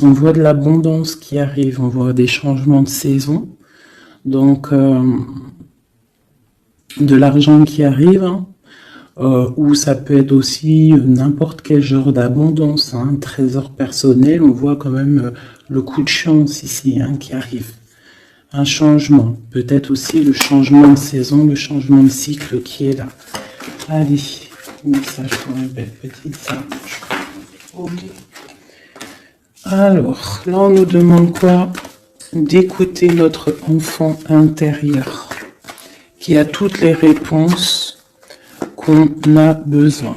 On voit de l'abondance qui arrive, on voit des changements de saison. Donc, de l'argent qui arrive, hein, ou ça peut être aussi n'importe quel genre d'abondance, hein, trésor personnel. On voit quand même le coup de chance ici, hein, qui arrive. Un changement, peut-être aussi le changement de saison, le changement de cycle qui est là. Allez, message pour une belle petite sage. Ok. Alors, là on nous demande quoi? D'écouter notre enfant intérieur, qui a toutes les réponses qu'on a besoin.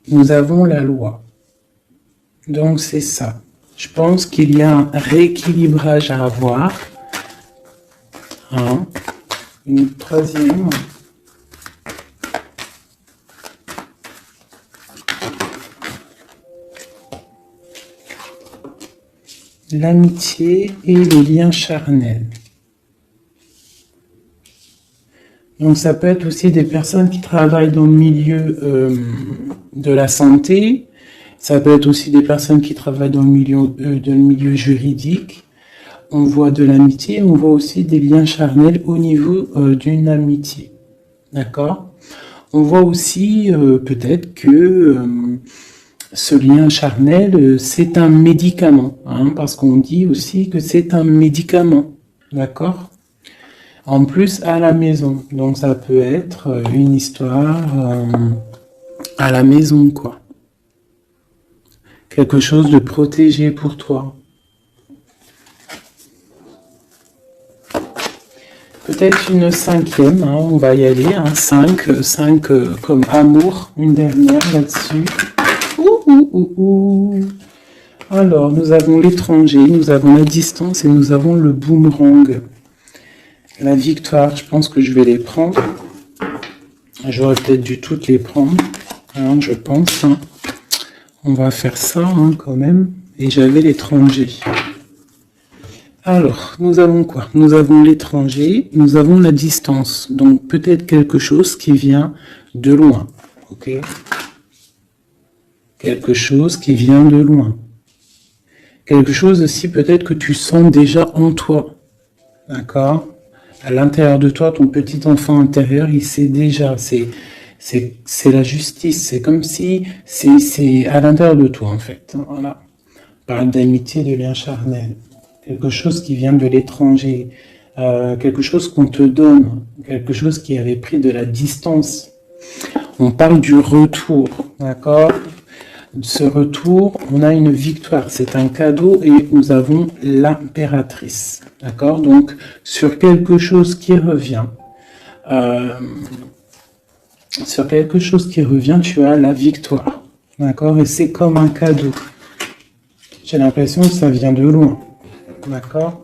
Nous avons la loi. Donc c'est ça. Je pense qu'il y a un rééquilibrage à avoir. Hein. Une troisième. L'amitié et les liens charnels. Donc ça peut être aussi des personnes qui travaillent dans le milieu de la santé. Ça peut être aussi des personnes qui travaillent dans le milieu juridique. On voit de l'amitié, on voit aussi des liens charnels au niveau d'une amitié. D'accord? On voit aussi peut-être que ce lien charnel, c'est un médicament, hein, parce qu'on dit aussi que c'est un médicament. D'accord? En plus, à la maison. Donc ça peut être une histoire à la maison, quoi. Quelque chose de protégé pour toi. Peut-être une cinquième, hein, on va y aller, hein, 5 comme amour, une dernière là-dessus. Alors, nous avons l'étranger, nous avons la distance et nous avons le boomerang. La victoire, je pense que je vais les prendre. J'aurais peut-être dû toutes les prendre, hein, je pense. Hein. On va faire ça hein, quand même. Et j'avais l'étranger. Alors, nous avons quoi? Nous avons l'étranger, nous avons la distance. Donc, peut-être quelque chose qui vient de loin. Ok? Quelque chose qui vient de loin. Quelque chose aussi peut-être que tu sens déjà en toi. D'accord? À l'intérieur de toi, ton petit enfant intérieur, il sait déjà. C'est la justice. C'est comme si c'est à l'intérieur de toi, en fait. Voilà. On parle d'amitié, de lien charnel. Quelque chose qui vient de l'étranger. Quelque chose qu'on te donne. Quelque chose qui avait pris de la distance. On parle du retour. D'accord? Ce retour, on a une victoire, c'est un cadeau et nous avons l'impératrice, d'accord? Donc, sur quelque chose qui revient, tu as la victoire, d'accord? Et c'est comme un cadeau. J'ai l'impression que ça vient de loin, d'accord?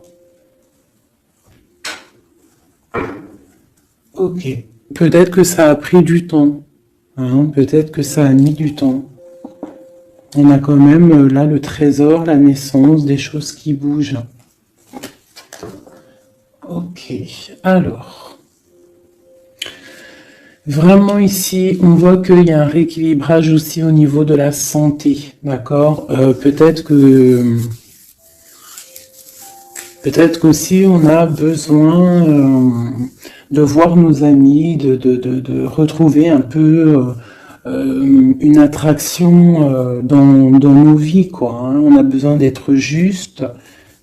Ok. Peut-être que ça a pris du temps, hein? Peut-être que ça a mis du temps. On a quand même là le trésor, la naissance, des choses qui bougent. Ok, alors. Vraiment ici, on voit qu'il y a un rééquilibrage aussi au niveau de la santé, d'accord? Peut-être qu'aussi on a besoin de voir nos amis, de retrouver un peu... une attraction dans nos vies, quoi. Hein. On a besoin d'être juste,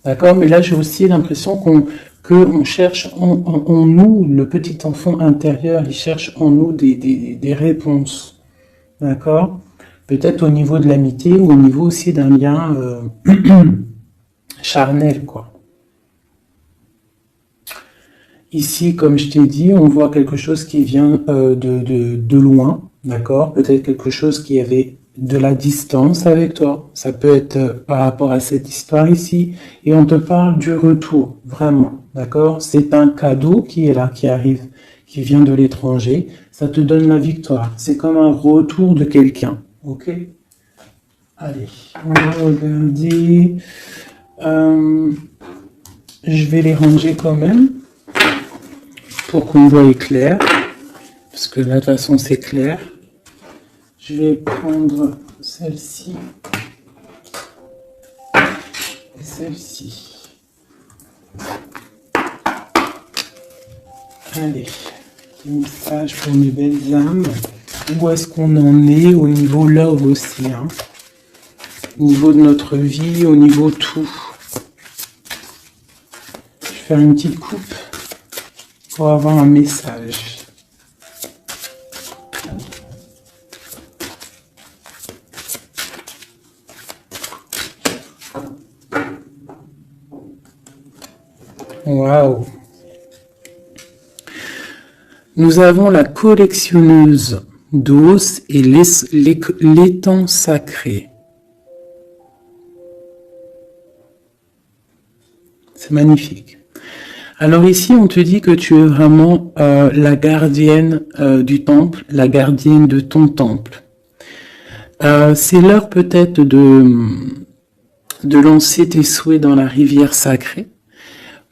d'accord? Mais là, j'ai aussi l'impression qu'on cherche en nous, le petit enfant intérieur, il cherche en nous des réponses, d'accord? Peut-être au niveau de l'amitié ou au niveau aussi d'un lien charnel, quoi. Ici, comme je t'ai dit, on voit quelque chose qui vient de loin. D'accord? Peut-être quelque chose qui avait de la distance avec toi. Ça peut être par rapport à cette histoire ici. Et on te parle du retour, vraiment. D'accord? C'est un cadeau qui est là, qui arrive, qui vient de l'étranger. Ça te donne la victoire. C'est comme un retour de quelqu'un. Ok? Allez, on va regarder. Je vais les ranger quand même pour qu'on voie clair. parce que là, de toute façon, c'est clair. Je vais prendre celle-ci et celle-ci. Allez, petit message pour mes belles âmes. Où est-ce qu'on en est au niveau love aussi, hein? Au niveau de notre vie, au niveau tout. Je vais faire une petite coupe pour avoir un message. Waouh! Nous avons la collectionneuse d'os et l'étang sacré. C'est magnifique. Alors ici, on te dit que tu es vraiment la gardienne du temple, la gardienne de ton temple. C'est l'heure peut-être de lancer tes souhaits dans la rivière sacrée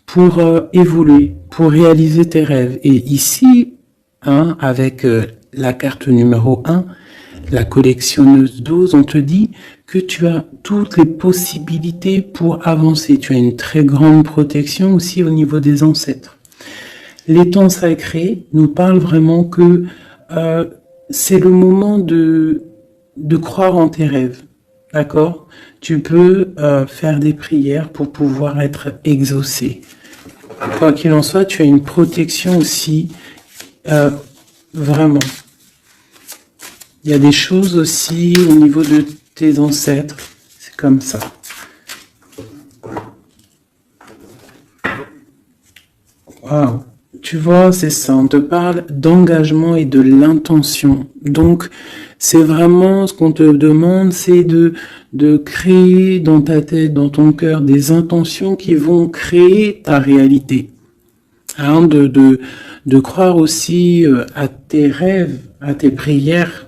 pour évoluer, pour réaliser tes rêves. Et ici, hein, avec la carte numéro 1, la collectionneuse d'os, on te dit que tu as toutes les possibilités pour avancer. Tu as une très grande protection aussi au niveau des ancêtres. L'étang sacré nous parle vraiment que c'est le moment de croire en tes rêves. D'accord? Tu peux faire des prières pour pouvoir être exaucé. Quoi qu'il en soit, tu as une protection aussi, vraiment. Il y a des choses aussi au niveau de tes ancêtres. C'est comme ça. Waouh. Tu vois, c'est ça. On te parle d'engagement et de l'intention. Donc, c'est vraiment ce qu'on te demande, c'est de créer dans ta tête, dans ton cœur, des intentions qui vont créer ta réalité. Hein, de croire aussi à tes rêves, à tes prières.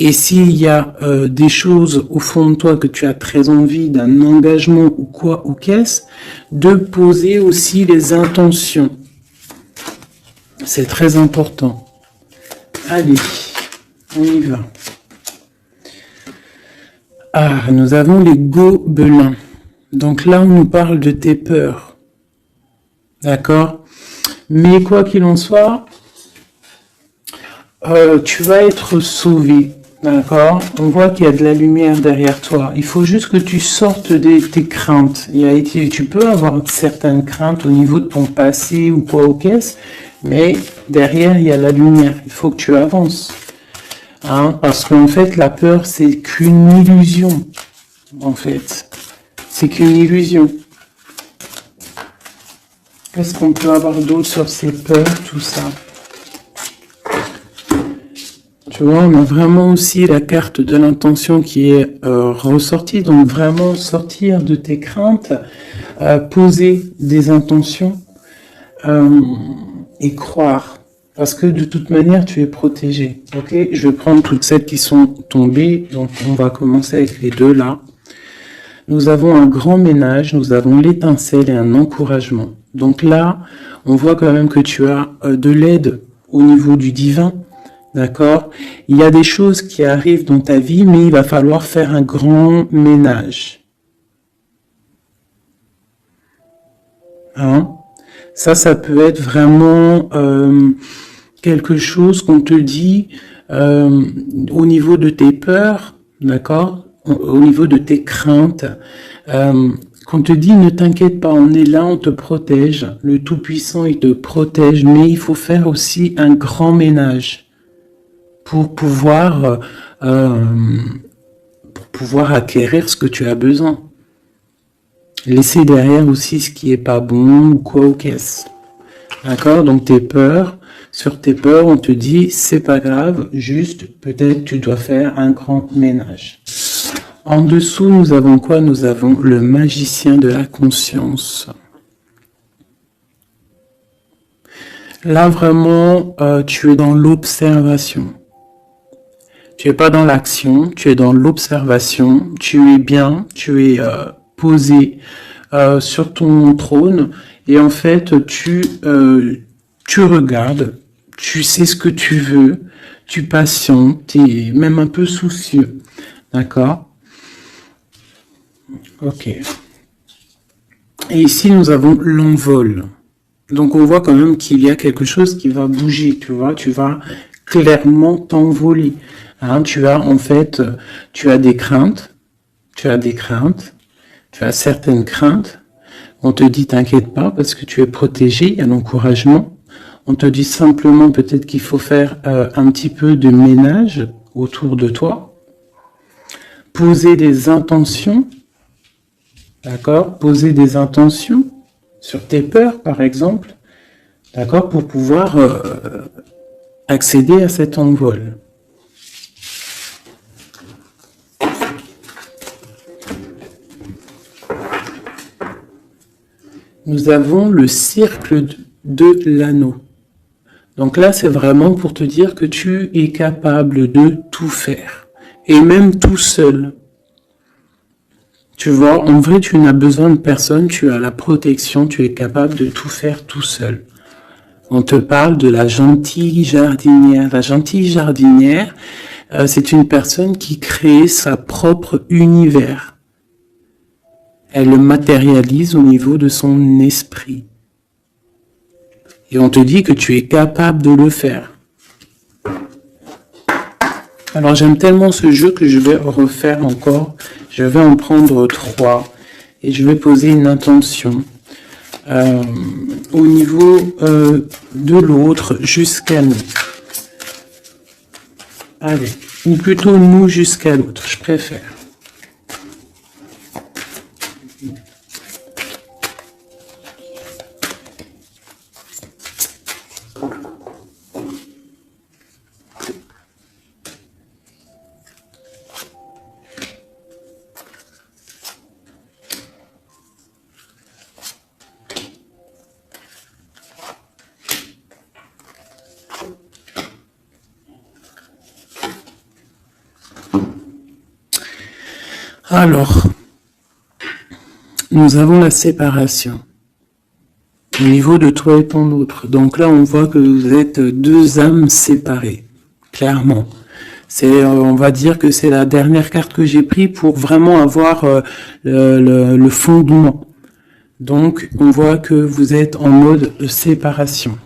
Et s'il y a des choses au fond de toi que tu as très envie, d'un engagement ou quoi ou qu'est-ce, de poser aussi les intentions. C'est très important. Allez, on y va. Ah, nous avons les gobelins. Donc là, on nous parle de tes peurs. D'accord? Mais quoi qu'il en soit, tu vas être sauvé. D'accord? On voit qu'il y a de la lumière derrière toi. Il faut juste que tu sortes de tes craintes. Tu peux avoir certaines craintes au niveau de ton passé ou quoi ou qu'est-ce, mais derrière, il y a la lumière. Il faut que tu avances. Hein? Parce qu'en fait, la peur, c'est qu'une illusion. En fait. C'est qu'une illusion. Qu'est-ce qu'on peut avoir d'autre sur ces peurs, tout ça? Tu vois, on a vraiment aussi la carte de l'intention qui est ressortie. Donc vraiment sortir de tes craintes, poser des intentions et croire. Parce que de toute manière, tu es protégé. Ok, je vais prendre toutes celles qui sont tombées. Donc on va commencer avec les deux là. Nous avons un grand ménage, nous avons l'étincelle et un encouragement. Donc là, on voit quand même que tu as de l'aide au niveau du divin. D'accord? Il y a des choses qui arrivent dans ta vie, mais il va falloir faire un grand ménage. Hein? Ça peut être vraiment quelque chose qu'on te dit au niveau de tes peurs, d'accord? Au niveau de tes craintes, qu'on te dit ne t'inquiète pas, on est là, on te protège. Le Tout-Puissant, il te protège, mais il faut faire aussi un grand ménage. Pour pouvoir acquérir ce que tu as besoin. Laisser derrière aussi ce qui est pas bon ou quoi ou qu'est-ce. D'accord? Donc tes peurs, sur tes peurs, on te dit c'est pas grave, juste peut-être tu dois faire un grand ménage. En dessous, nous avons quoi? Nous avons le magicien de la conscience. Là vraiment, tu es dans l'observation. Tu es pas dans l'action, tu es dans l'observation, tu es bien, tu es posé sur ton trône et en fait tu regardes, tu sais ce que tu veux, tu patientes, tu es même un peu soucieux. D'accord? Ok. Et ici, nous avons l'envol. Donc, on voit quand même qu'il y a quelque chose qui va bouger, tu vois. Tu vas clairement t'envoler. Hein, tu as, en fait, tu as des craintes. Tu as des craintes. Tu as certaines craintes. On te dit, t'inquiète pas, parce que tu es protégé, il y a l'encouragement. On te dit simplement peut-être qu'il faut faire un petit peu de ménage autour de toi. Poser des intentions. D'accord? Poser des intentions sur tes peurs, par exemple. D'accord? Pour pouvoir accéder à cet envol. Nous avons le cercle de l'anneau. Donc là, c'est vraiment pour te dire que tu es capable de tout faire. Et même tout seul. Tu vois, en vrai, tu n'as besoin de personne, tu as la protection, tu es capable de tout faire tout seul. On te parle de la gentille jardinière. La gentille jardinière, c'est une personne qui crée sa propre univers. Elle le matérialise au niveau de son esprit. Et on te dit que tu es capable de le faire. Alors j'aime tellement ce jeu que je vais refaire encore. Je vais en prendre 3 et je vais poser une intention au niveau de l'autre jusqu'à nous. Allez, ou plutôt nous jusqu'à l'autre, je préfère. Alors, nous avons la séparation au niveau de toi et ton autre. Donc là, on voit que vous êtes 2 âmes séparées, clairement. C'est, on va dire que c'est la dernière carte que j'ai prise pour vraiment avoir le fondement. Donc, on voit que vous êtes en mode séparation.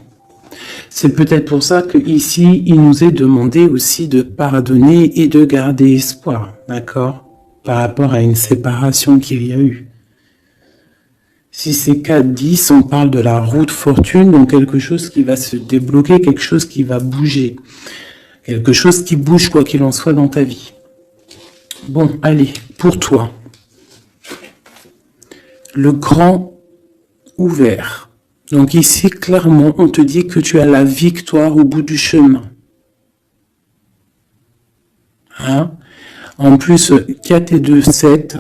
C'est peut-être pour ça que ici, il nous est demandé aussi de pardonner et de garder espoir, d'accord, par rapport à une séparation qu'il y a eu. Si c'est 4-10, on parle de la route fortune, donc quelque chose qui va se débloquer, quelque chose qui va bouger. Quelque chose qui bouge quoi qu'il en soit dans ta vie. Bon, allez, pour toi. Le grand ouvert. Donc ici, clairement, on te dit que tu as la victoire au bout du chemin. Hein? En plus, 4 et 2, 7.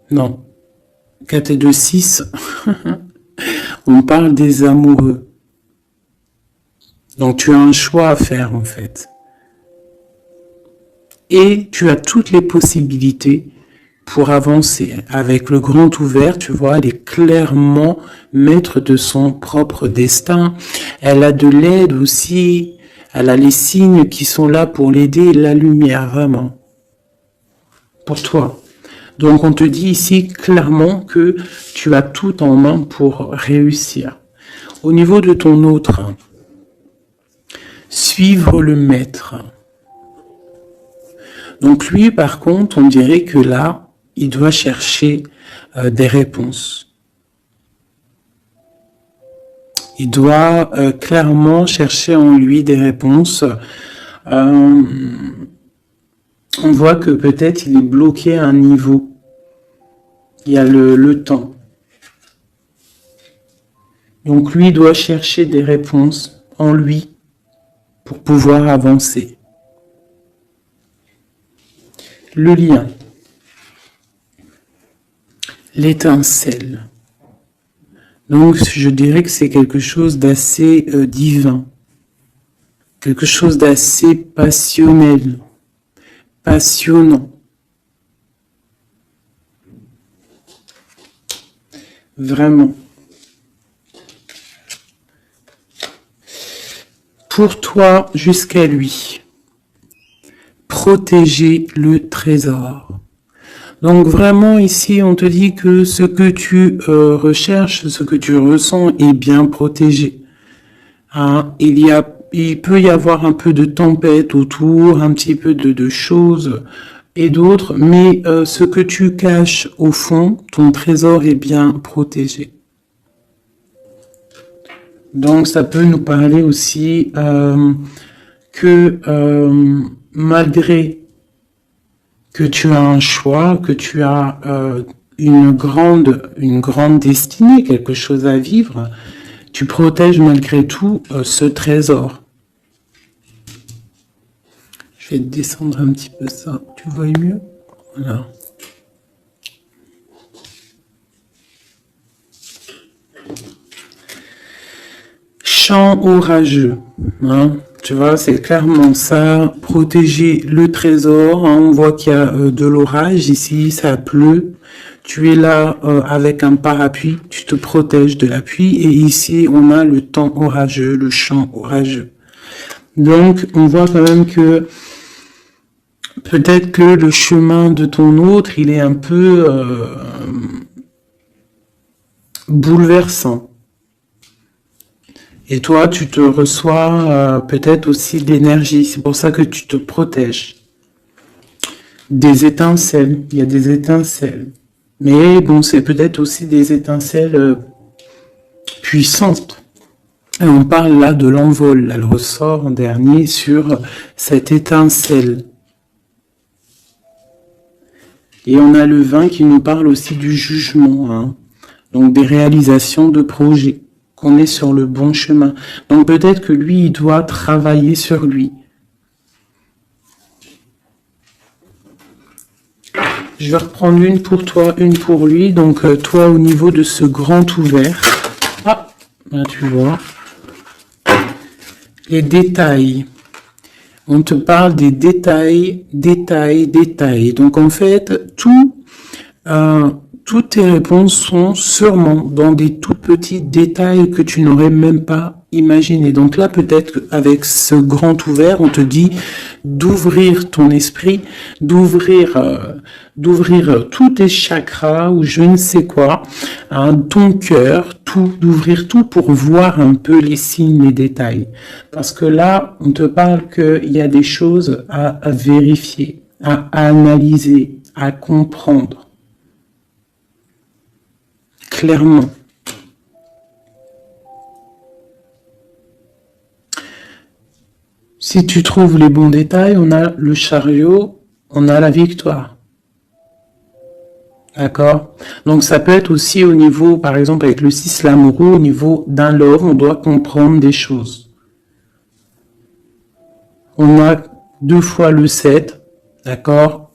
Non. 4 et 2, 6. On parle des amoureux. Donc tu as un choix à faire en fait. Et tu as toutes les possibilités pour avancer. Avec le grand ouvert, tu vois, elle est clairement maître de son propre destin. Elle a de l'aide aussi. Elle a les signes qui sont là pour l'aider, la lumière, vraiment. Pour toi. Donc on te dit ici clairement que tu as tout en main pour réussir. Au niveau de ton autre, suivre le maître. Donc lui, par contre, on dirait que là, il doit chercher des réponses. Il doit clairement chercher en lui des réponses. On voit que peut-être il est bloqué à un niveau. Il y a le temps. Donc lui doit chercher des réponses en lui pour pouvoir avancer. Le lien. L'étincelle. Donc je dirais que c'est quelque chose d'assez divin. Quelque chose d'assez passionnel. Passionnant. Vraiment. pour toi jusqu'à lui. Protéger le trésor. Donc vraiment ici, on te dit que ce que tu recherches, ce que tu ressens est bien protégé. Hein, il peut y avoir un peu de tempête autour, un petit peu de choses et d'autres, mais ce que tu caches au fond, ton trésor est bien protégé. Donc ça peut nous parler aussi que malgré que tu as un choix, que tu as une grande destinée, quelque chose à vivre, tu protèges malgré tout ce trésor. Je vais descendre un petit peu ça, tu vois mieux? Voilà. Chant orageux, hein. Tu vois, c'est clairement ça, protéger le trésor. Hein. On voit qu'il y a de l'orage ici, ça pleut. Tu es là avec un parapluie, tu te protèges de la pluie. Et ici, on a le temps orageux, le chant orageux. Donc, on voit quand même que peut-être que le chemin de ton autre, il est un peu bouleversant. Et toi, tu te reçois peut-être aussi d'énergie. C'est pour ça que tu te protèges. Des étincelles. Il y a des étincelles. Mais bon, c'est peut-être aussi des étincelles puissantes. Et on parle là de l'envol. Elle ressort en dernier sur cette étincelle. Et on a le 20 qui nous parle aussi du jugement. Hein. Donc des réalisations de projets. On est sur le bon chemin. Donc peut-être que lui, il doit travailler sur lui. Je vais reprendre une pour toi, une pour lui. Donc toi, au niveau de ce grand ouvert. Ah, là tu vois. Les détails. On te parle des détails. Donc en fait, toutes tes réponses sont sûrement dans des tout petits détails que tu n'aurais même pas imaginé. Donc là, peut-être qu'avec ce grand ouvert, on te dit d'ouvrir ton esprit, d'ouvrir tous tes chakras ou je ne sais quoi, hein, ton cœur, d'ouvrir tout pour voir un peu les signes, les détails. Parce que là, on te parle qu'il y a des choses à vérifier, à analyser, à comprendre. Clairement. Si tu trouves les bons détails, on a le chariot, on a la victoire. D'accord? Donc ça peut être aussi au niveau, par exemple avec le 6 l'amoureux, au niveau d'un love, on doit comprendre des choses. On a 2 fois le 7, d'accord?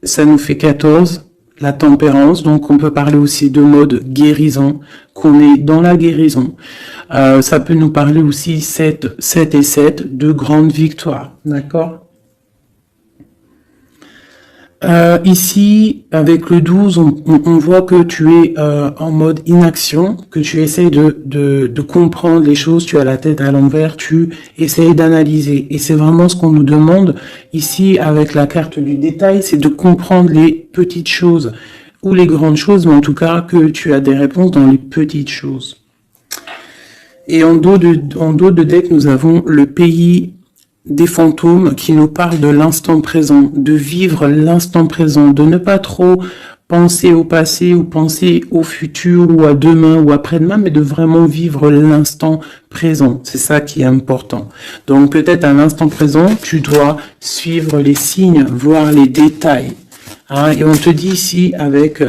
Ça nous fait 14. La tempérance, donc on peut parler aussi de mode guérison, qu'on est dans la guérison. Ça peut nous parler aussi 7 et 7, de grandes victoires, d'accord? Ici, avec le 12, on voit que tu es en mode inaction, que tu essayes de comprendre les choses, tu as la tête à l'envers, tu essayes d'analyser. Et c'est vraiment ce qu'on nous demande ici avec la carte du détail, c'est de comprendre les petites choses ou les grandes choses, mais en tout cas que tu as des réponses dans les petites choses. Et en dos de deck, nous avons le pays des fantômes qui nous parlent de l'instant présent, de vivre l'instant présent, de ne pas trop penser au passé ou penser au futur ou à demain ou après-demain, mais de vraiment vivre l'instant présent. C'est ça qui est important. Donc peut-être à l'instant présent, tu dois suivre les signes, voir les détails. Hein, et on te dit ici avec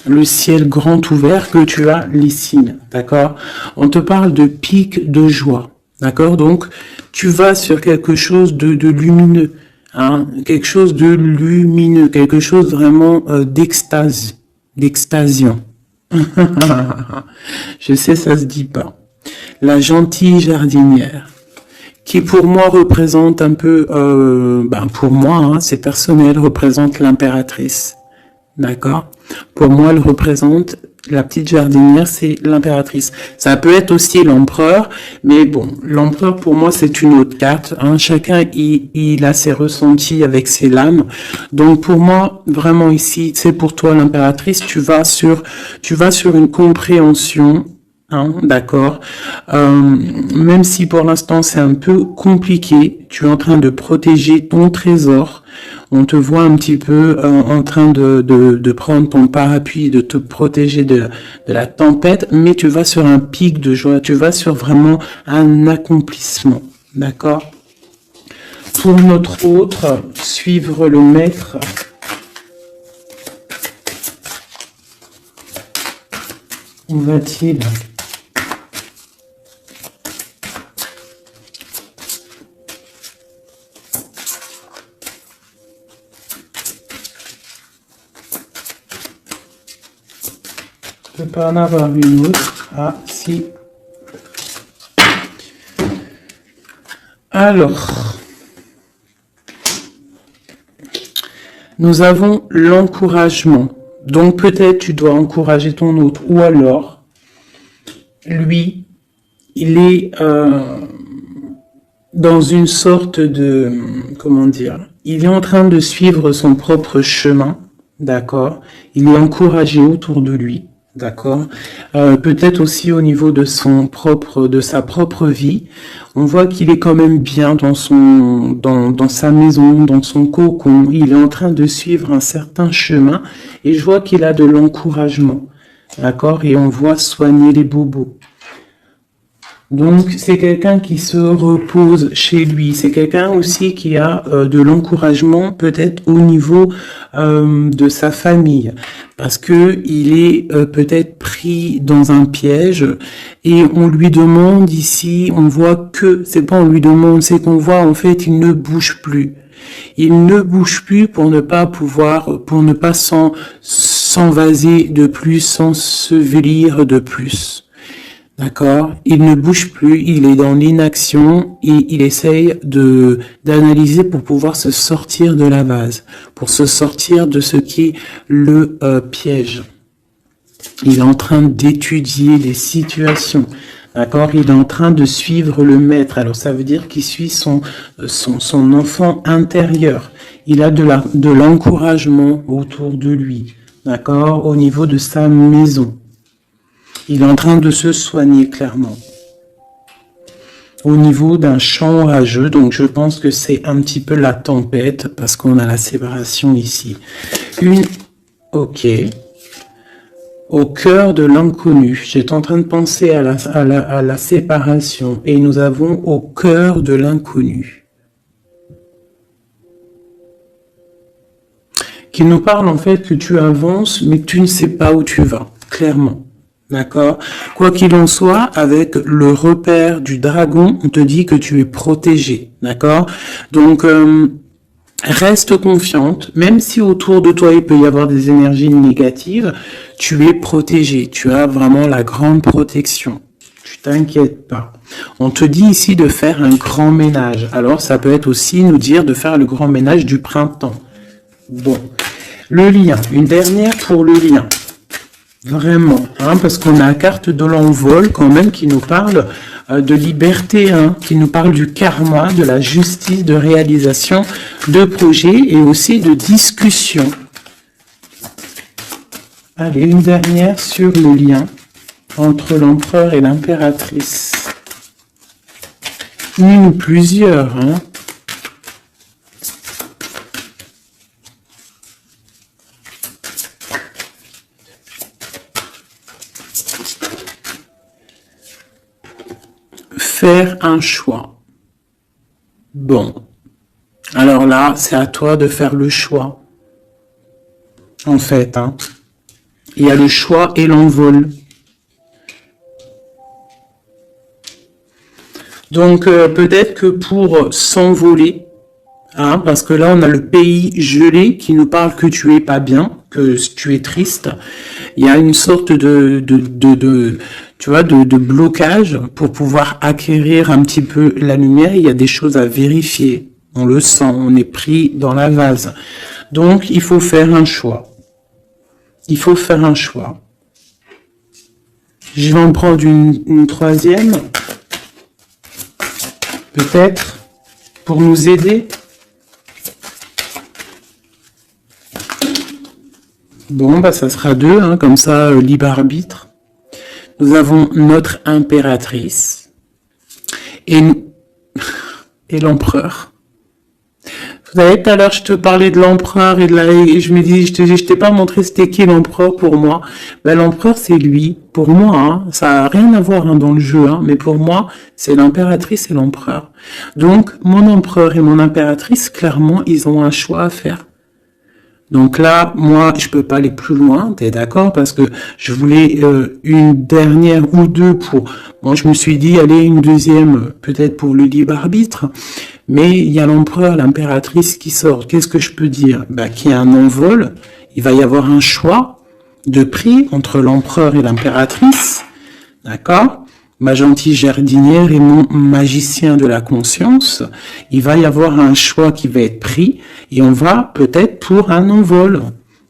le ciel grand ouvert que tu as les signes, d'accord? On te parle de pic de joie. D'accord? Donc, tu vas sur quelque chose de lumineux, hein, quelque chose de lumineux, quelque chose vraiment d'extase, d'extasiant. Je sais, ça se dit pas. La gentille jardinière, qui pour moi représente un peu, pour moi, hein, c'est personnel, représente l'impératrice. D'accord? Pour moi, elle représente La petite jardinière, c'est l'impératrice. Ça peut être aussi l'empereur, mais bon, l'empereur pour moi c'est une autre carte. Hein. Chacun il a ses ressentis avec ses lames. Donc pour moi, vraiment ici, c'est pour toi l'impératrice. Tu vas sur une compréhension. Hein, d'accord. Même si pour l'instant c'est un peu compliqué, tu es en train de protéger ton trésor. On te voit un petit peu en train de prendre ton parapluie, de te protéger de la tempête, mais tu vas sur un pic de joie, tu vas sur vraiment un accomplissement, d'accord? Pour notre autre, suivre le maître. Où va-t-il? Je peux pas en avoir une autre. Ah, si. Alors, nous avons l'encouragement. Donc peut-être tu dois encourager ton autre. Ou alors, lui, il est dans une sorte de... Comment dire? Il est en train de suivre son propre chemin. D'accord? Il est encouragé autour de lui. D'accord. Peut-être aussi au niveau de sa propre vie, on voit qu'il est quand même bien dans sa maison, dans son cocon. Il est en train de suivre un certain chemin et je vois qu'il a de l'encouragement. D'accord. Et on voit soigner les bobos. Donc, c'est quelqu'un qui se repose chez lui. C'est quelqu'un aussi qui a de l'encouragement peut-être au niveau de sa famille. Parce que il est peut-être pris dans un piège et on lui demande ici, on voit que, c'est pas on lui demande, c'est qu'on voit en fait, il ne bouge plus. Il ne bouge plus pour ne pas s'envaser de plus, s'ensevelir de plus. D'accord? Il ne bouge plus, il est dans l'inaction et il essaye d'analyser pour pouvoir se sortir de la vase, pour se sortir de ce qui le piège. Il est en train d'étudier les situations. D'accord? Il est en train de suivre le maître. Alors ça veut dire qu'il suit son enfant intérieur. Il a de l'encouragement autour de lui. D'accord? Au niveau de sa maison. Il est en train de se soigner clairement. Au niveau d'un champ orageux, donc je pense que c'est un petit peu la tempête, parce qu'on a la séparation ici. Ok. Au cœur de l'inconnu. J'étais en train de penser à la séparation, et nous avons au cœur de l'inconnu. Qui nous parle en fait que tu avances, mais que tu ne sais pas où tu vas, clairement. D'accord? Quoi qu'il en soit, avec le repère du dragon, on te dit que tu es protégé. D'accord? Donc, reste confiante, même si autour de toi, il peut y avoir des énergies négatives, tu es protégé. Tu as vraiment la grande protection. Tu t'inquiètes pas. On te dit ici de faire un grand ménage. Alors, ça peut être aussi nous dire de faire le grand ménage du printemps. Bon. Le lien. Une dernière pour le lien. Vraiment, hein, parce qu'on a la carte de l'envol quand même qui nous parle de liberté, hein, qui nous parle du karma, de la justice, de réalisation de projets et aussi de discussion. Allez, une dernière sur le lien entre l'empereur et l'impératrice. Une ou plusieurs, hein. Faire un choix. Bon. Alors là, c'est à toi de faire le choix. En fait, hein. Il y a le choix et l'envol. Donc, peut-être que pour s'envoler, hein, parce que là, on a le pays gelé qui nous parle que tu es pas bien, que tu es triste. Il y a une sorte de blocage pour pouvoir acquérir un petit peu la lumière. Il y a des choses à vérifier. On le sent, on est pris dans la vase. Donc, il faut faire un choix. Il faut faire un choix. Je vais en prendre une troisième, peut-être, pour nous aider. Bon, bah ça sera 2, hein, comme ça, libre arbitre. Nous avons notre impératrice et l'empereur. Vous savez, tout à l'heure, je te parlais de l'empereur et je me dis, je t'ai pas montré c'était qui l'empereur pour moi. Ben, l'empereur, c'est lui. Pour moi, hein, ça a rien à voir hein, dans le jeu, hein, mais pour moi, c'est l'impératrice et l'empereur. Donc, mon empereur et mon impératrice, clairement, ils ont un choix à faire. Donc là, moi, je peux pas aller plus loin, t'es d'accord? Parce que je voulais une dernière ou 2 pour... Bon, je me suis dit, allez, une deuxième, peut-être pour le libre arbitre. Mais il y a l'empereur, l'impératrice qui sort. Qu'est-ce que je peux dire? Bah, qu'il y a un envol. Il va y avoir un choix de prix entre l'empereur et l'impératrice. D'accord? Ma gentille jardinière et mon magicien de la conscience, il va y avoir un choix qui va être pris et on va peut-être pour un envol.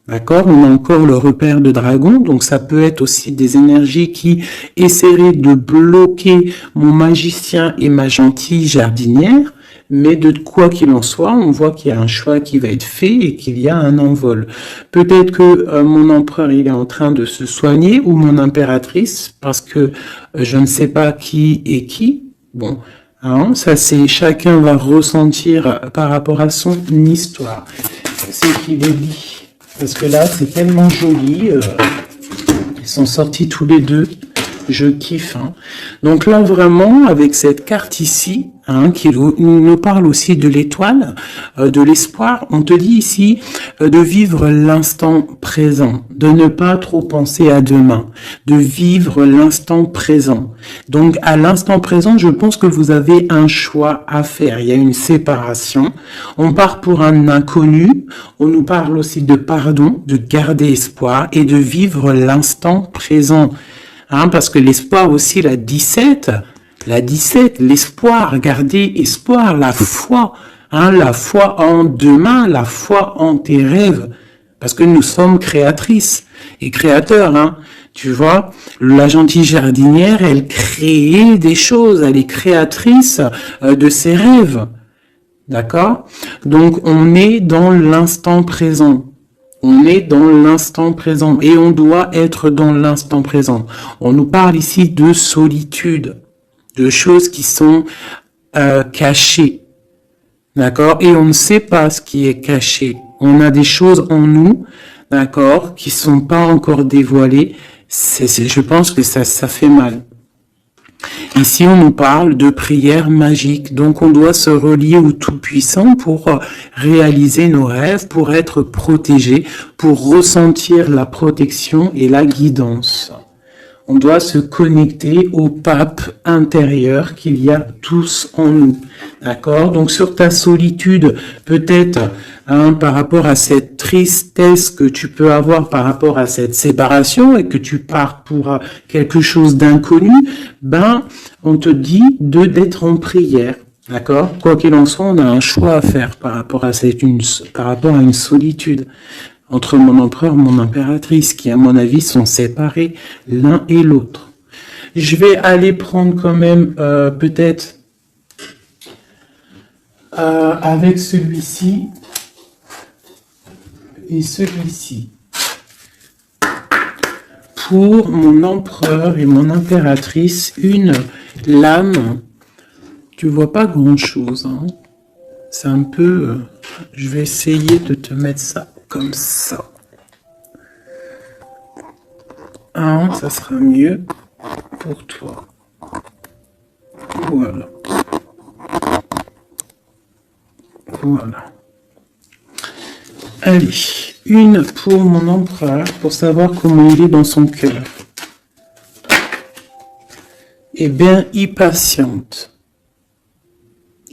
D'accord? On a encore le repère de dragon, donc ça peut être aussi des énergies qui essaieraient de bloquer mon magicien et ma gentille jardinière. Mais de quoi qu'il en soit, on voit qu'il y a un choix qui va être fait et qu'il y a un envol. Peut-être que mon empereur il est en train de se soigner ou mon impératrice parce que je ne sais pas qui est qui. Bon, hein, ça c'est chacun va ressentir par rapport à son histoire. C'est qu'il est dit parce que là c'est tellement joli. Ils sont sortis tous les deux. Je kiffe. Hein. Donc là, vraiment, avec cette carte ici, hein, qui nous parle aussi de l'étoile, de l'espoir, on te dit ici de vivre l'instant présent, de ne pas trop penser à demain, de vivre l'instant présent. Donc à l'instant présent, je pense que vous avez un choix à faire. Il y a une séparation. On part pour un inconnu. On nous parle aussi de pardon, de garder espoir et de vivre l'instant présent. Hein, parce que l'espoir aussi, la 17, l'espoir, garder espoir, la foi en demain, la foi en tes rêves, parce que nous sommes créatrices et créateurs, hein, tu vois, la gentille jardinière, elle crée des choses, elle est créatrice de ses rêves, d'accord? Donc on est dans l'instant présent. On est dans l'instant présent et on doit être dans l'instant présent. On nous parle ici de solitude, de choses qui sont cachées, d'accord? Et on ne sait pas ce qui est caché. On a des choses en nous, d'accord, qui sont pas encore dévoilées. Je pense que ça fait mal. Ici, on nous parle de prière magique, donc on doit se relier au Tout-Puissant pour réaliser nos rêves, pour être protégé, pour ressentir la protection et la guidance. On doit se connecter au pape intérieur qu'il y a tous en nous. D'accord? Donc sur ta solitude, peut-être hein, par rapport à cette tristesse que tu peux avoir par rapport à cette séparation et que tu pars pour quelque chose d'inconnu, ben on te dit d'être en prière. D'accord? Quoi qu'il en soit, on a un choix à faire par rapport à une solitude. Entre mon empereur et mon impératrice, qui à mon avis sont séparés l'un et l'autre. Je vais aller prendre quand même peut-être avec celui-ci et celui-ci. Pour mon empereur et mon impératrice, une lame, tu vois pas grand-chose. Hein. C'est un peu... je vais essayer de te mettre ça. Comme ça. Hein, ça sera mieux pour toi. Voilà. Voilà. Allez, une pour mon empereur, pour savoir comment il est dans son cœur. Eh bien, il patiente.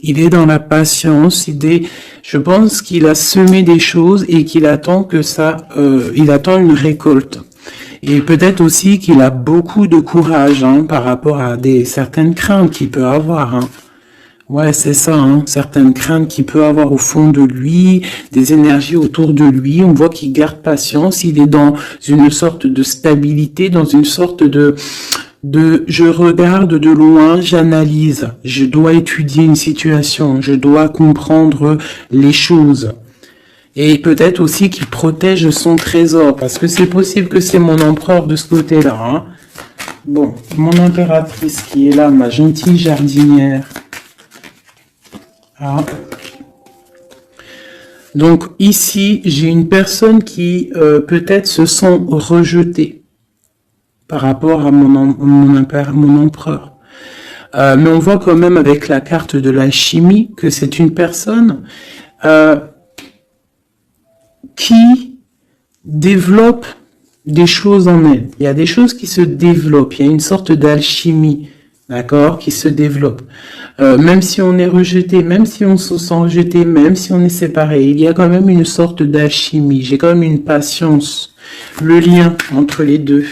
Il est dans la patience, je pense qu'il a semé des choses et qu'il attend que il attend une récolte. Et peut-être aussi qu'il a beaucoup de courage hein, par rapport à certaines craintes qu'il peut avoir. Hein. Ouais, c'est ça, hein. Certaines craintes qu'il peut avoir au fond de lui, des énergies autour de lui. On voit qu'il garde patience, il est dans une sorte de stabilité, dans une sorte de je regarde de loin, j'analyse, je dois étudier une situation, je dois comprendre les choses. Et peut-être aussi qu'il protège son trésor, parce que c'est possible que c'est mon empereur de ce côté-là, hein. Bon, mon impératrice qui est là, ma gentille jardinière. Ah. Donc ici, j'ai une personne qui peut-être se sent rejetée par rapport à mon empereur. Mais on voit quand même avec la carte de l'alchimie que c'est une personne qui développe des choses en elle. Il y a des choses qui se développent. Il y a une sorte d'alchimie, d'accord, qui se développe. Même si on est rejeté, même si on se sent rejeté, même si on est séparé, il y a quand même une sorte d'alchimie. J'ai quand même une patience. Le lien entre les deux.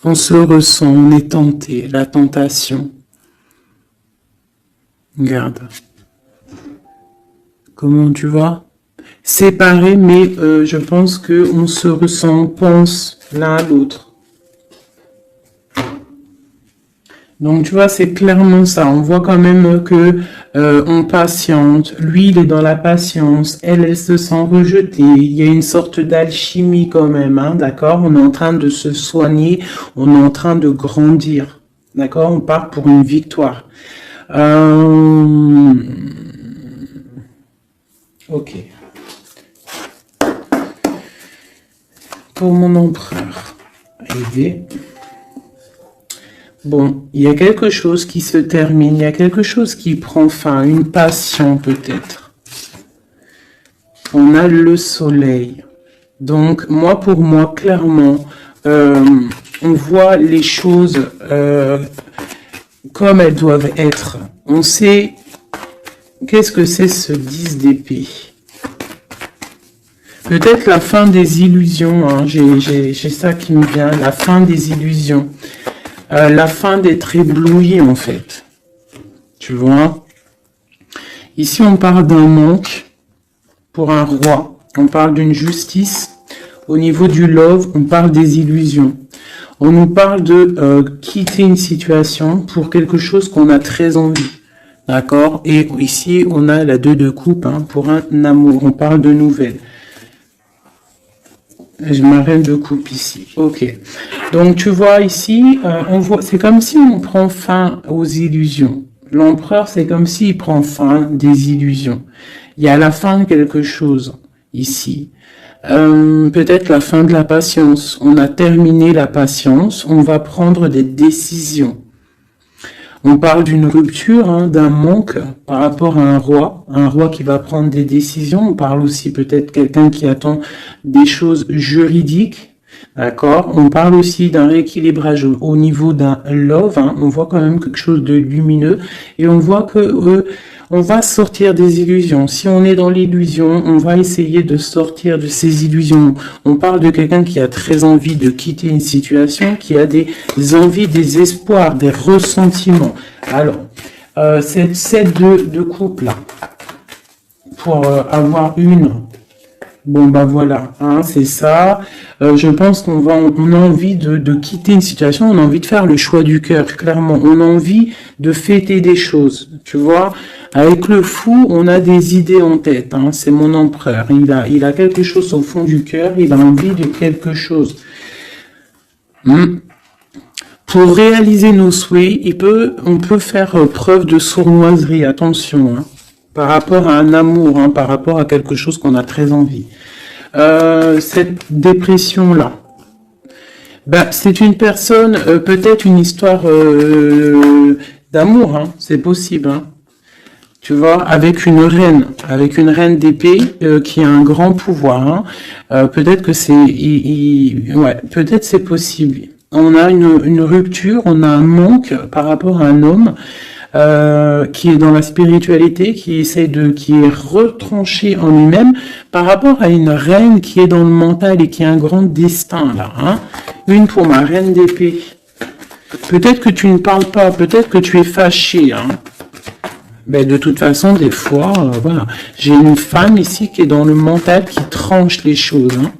On se ressent, on est tenté, la tentation. Regarde. Comment tu vois? Séparés, mais je pense que on se ressent, on pense l'un à l'autre. Donc tu vois, c'est clairement ça. On voit quand même que on patiente. Lui, il est dans la patience. Elle se sent rejetée. Il y a une sorte d'alchimie quand même, hein, d'accord? On est en train de se soigner. On est en train de grandir, d'accord? On part pour une victoire. Ok. Pour mon empereur, aider. Bon, il y a quelque chose qui se termine, il y a quelque chose qui prend fin, une passion peut-être. On a le soleil. Donc, moi, pour moi, clairement, on voit les choses comme elles doivent être. On sait qu'est-ce que c'est ce 10 d'épée. Peut-être la fin des illusions, hein. J'ai ça qui me vient, la fin des illusions. La fin d'être ébloui, en fait. Tu vois? Ici, on parle d'un manque pour un roi. On parle d'une justice. Au niveau du love, on parle des illusions. On nous parle de quitter une situation pour quelque chose qu'on a très envie. D'accord? Et ici, on a la 2 de coupe, hein, pour un amour. On parle de nouvelles. Je m'arrête de coupe ici. Ok. Donc, tu vois ici, on voit, c'est comme si on prend fin aux illusions. L'empereur, c'est comme s'il prend fin des illusions. Il y a la fin de quelque chose ici. Peut-être la fin de la patience. On a terminé la patience. On va prendre des décisions. On parle d'une rupture, hein, d'un manque par rapport à un roi qui va prendre des décisions. On parle aussi peut-être quelqu'un qui attend des choses juridiques, d'accord. On parle aussi d'un rééquilibrage au niveau d'un love, hein. On voit quand même quelque chose de lumineux et on voit que on va sortir des illusions. Si on est dans l'illusion, on va essayer de sortir de ces illusions. On parle de quelqu'un qui a très envie de quitter une situation, qui a des envies, des espoirs, des ressentiments. Alors, cette 7 de coupe là, pour avoir une... Bon, bah voilà, hein, c'est ça. Je pense on a envie de quitter une situation, on a envie de faire le choix du cœur, clairement. On a envie de fêter des choses, tu vois. Avec le fou, on a des idées en tête, hein, c'est mon empereur. Il a quelque chose au fond du cœur, il a envie de quelque chose. Pour réaliser nos souhaits, on peut faire preuve de sournoiserie, attention, hein, par rapport à un amour, hein, par rapport à quelque chose qu'on a très envie. Cette dépression-là, c'est une personne, peut-être une histoire d'amour, hein, c'est possible, hein. Tu vois, avec une reine d'épée qui a un grand pouvoir, hein. Peut-être que c'est, ouais, peut-être c'est possible. On a une rupture, on a un manque par rapport à un homme qui est dans la spiritualité, qui est retranché en lui-même, par rapport à une reine qui est dans le mental et qui a un grand destin là. Hein. Une pour ma reine d'épée. Peut-être que tu ne parles pas, peut-être que tu es fâché, hein. Ben, de toute façon, des fois, voilà. J'ai une femme ici qui est dans le mental, qui tranche les choses, hein.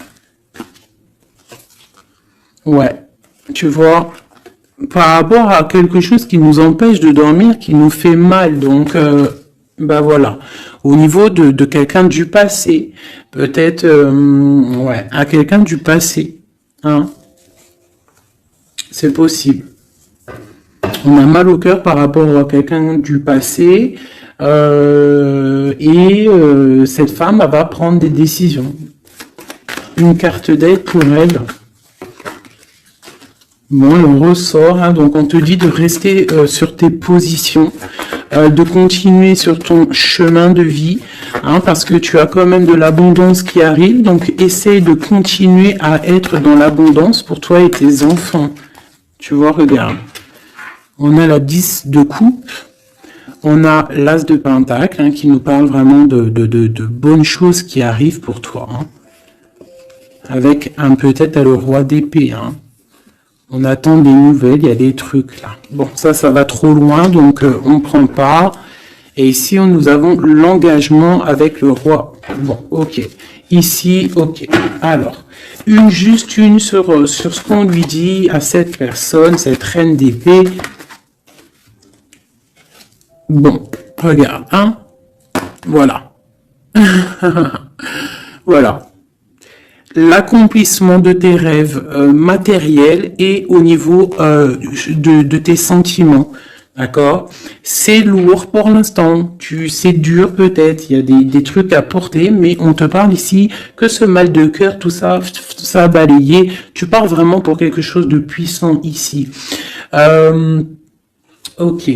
Ouais, tu vois, par rapport à quelque chose qui nous empêche de dormir, qui nous fait mal. Donc, bah voilà. Au niveau de quelqu'un du passé, peut-être, ouais, à quelqu'un du passé, hein, c'est possible. On a mal au cœur par rapport à quelqu'un du passé, et cette femme, elle va prendre des décisions. Une carte d'aide pour elle. Bon, on ressort, hein, donc on te dit de rester sur tes positions, de continuer sur ton chemin de vie, hein, parce que tu as quand même de l'abondance qui arrive, donc essaye de continuer à être dans l'abondance pour toi et tes enfants. Tu vois, regarde. On a la 10 de coupe, on a l'as de pentacle, hein, qui nous parle vraiment de bonnes choses qui arrivent pour toi, hein, avec un peut-être le roi d'épée, hein. On attend des nouvelles, il y a des trucs là. Bon, ça va trop loin, donc on prend pas. Et ici, nous avons l'engagement avec le roi. Bon, ok. Ici, ok. Alors, juste une sur ce qu'on lui dit à cette personne, cette reine d'épée. Bon, regarde, hein. Voilà. Voilà. L'accomplissement de tes rêves matériels et au niveau de tes sentiments. D'accord? C'est lourd pour l'instant. C'est dur peut-être. Il y a des trucs à porter, mais on te parle ici que ce mal de cœur, tout ça a balayé. Tu parles vraiment pour quelque chose de puissant ici. Ok.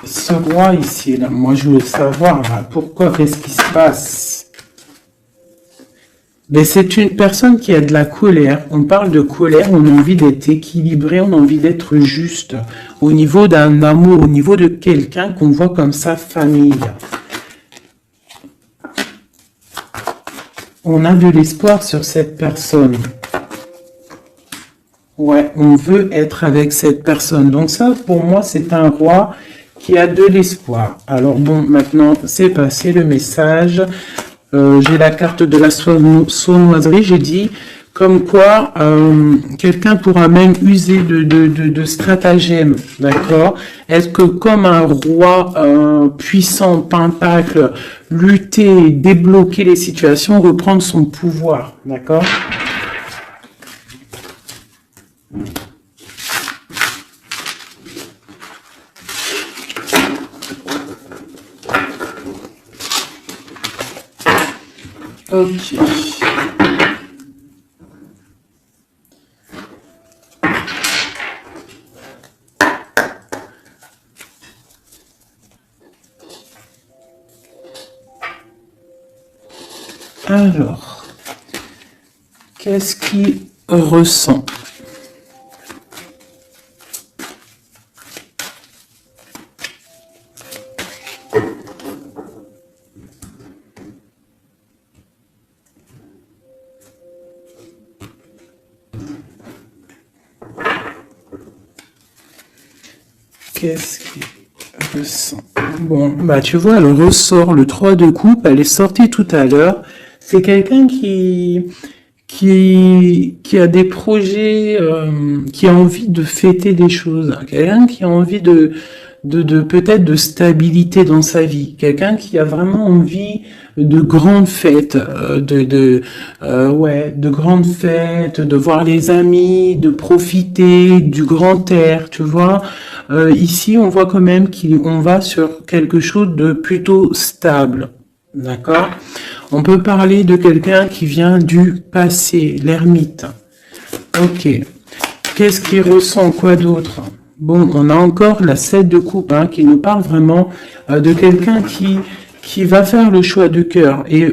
Ce roi ici, là, moi je veux savoir là, pourquoi, qu'est-ce qui se passe? Mais c'est une personne qui a de la colère. On parle de colère, on a envie d'être équilibré, on a envie d'être juste. Au niveau d'un amour, au niveau de quelqu'un qu'on voit comme sa famille. On a de l'espoir sur cette personne. Ouais, on veut être avec cette personne. Donc ça, pour moi, c'est un roi qui a de l'espoir. Alors bon, maintenant, c'est passé le message. J'ai la carte de la sournoiserie, j'ai dit comme quoi quelqu'un pourra même user de stratagèmes, d'accord? Est-ce que comme un roi puissant, pentacle, lutter, débloquer les situations, reprendre son pouvoir, d'accord? Ok. Alors, qu'est-ce qu'il ressent? Qu'est-ce qu'il ressent? Bon, bah tu vois, elle ressort le 3 de coupe, elle est sortie tout à l'heure. C'est quelqu'un qui a des projets, qui a envie de fêter des choses. Quelqu'un qui a envie de peut-être de stabilité dans sa vie. Quelqu'un qui a vraiment envie de grandes fêtes, ouais, de grandes fêtes, de voir les amis, de profiter du grand air, tu vois. Ici, on voit quand même qu'on va sur quelque chose de plutôt stable. D'accord? On peut parler de quelqu'un qui vient du passé, l'ermite. Ok. Qu'est-ce qu'il ressent? Quoi d'autre? Bon, on a encore la 7 de coupe, hein, qui nous parle vraiment de quelqu'un qui va faire le choix de cœur. Et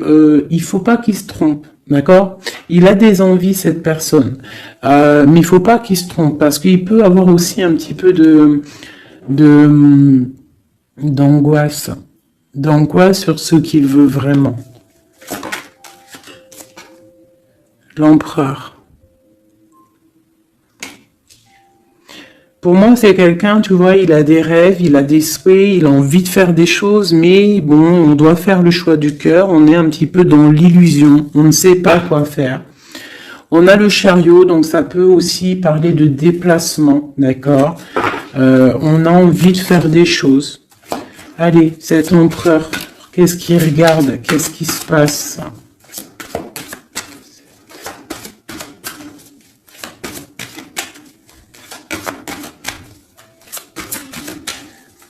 il faut pas qu'il se trompe. D'accord? Il a des envies, cette personne. Mais il faut pas qu'il se trompe, parce qu'il peut avoir aussi un petit peu d'angoisse. D'angoisse sur ce qu'il veut vraiment. L'empereur. Pour moi, c'est quelqu'un, tu vois, il a des rêves, il a des souhaits, il a envie de faire des choses, mais bon, on doit faire le choix du cœur, on est un petit peu dans l'illusion, on ne sait pas quoi faire. On a le chariot, donc ça peut aussi parler de déplacement, d'accord? On a envie de faire des choses. Allez, cet empereur, qu'est-ce qu'il regarde? Qu'est-ce qui se passe?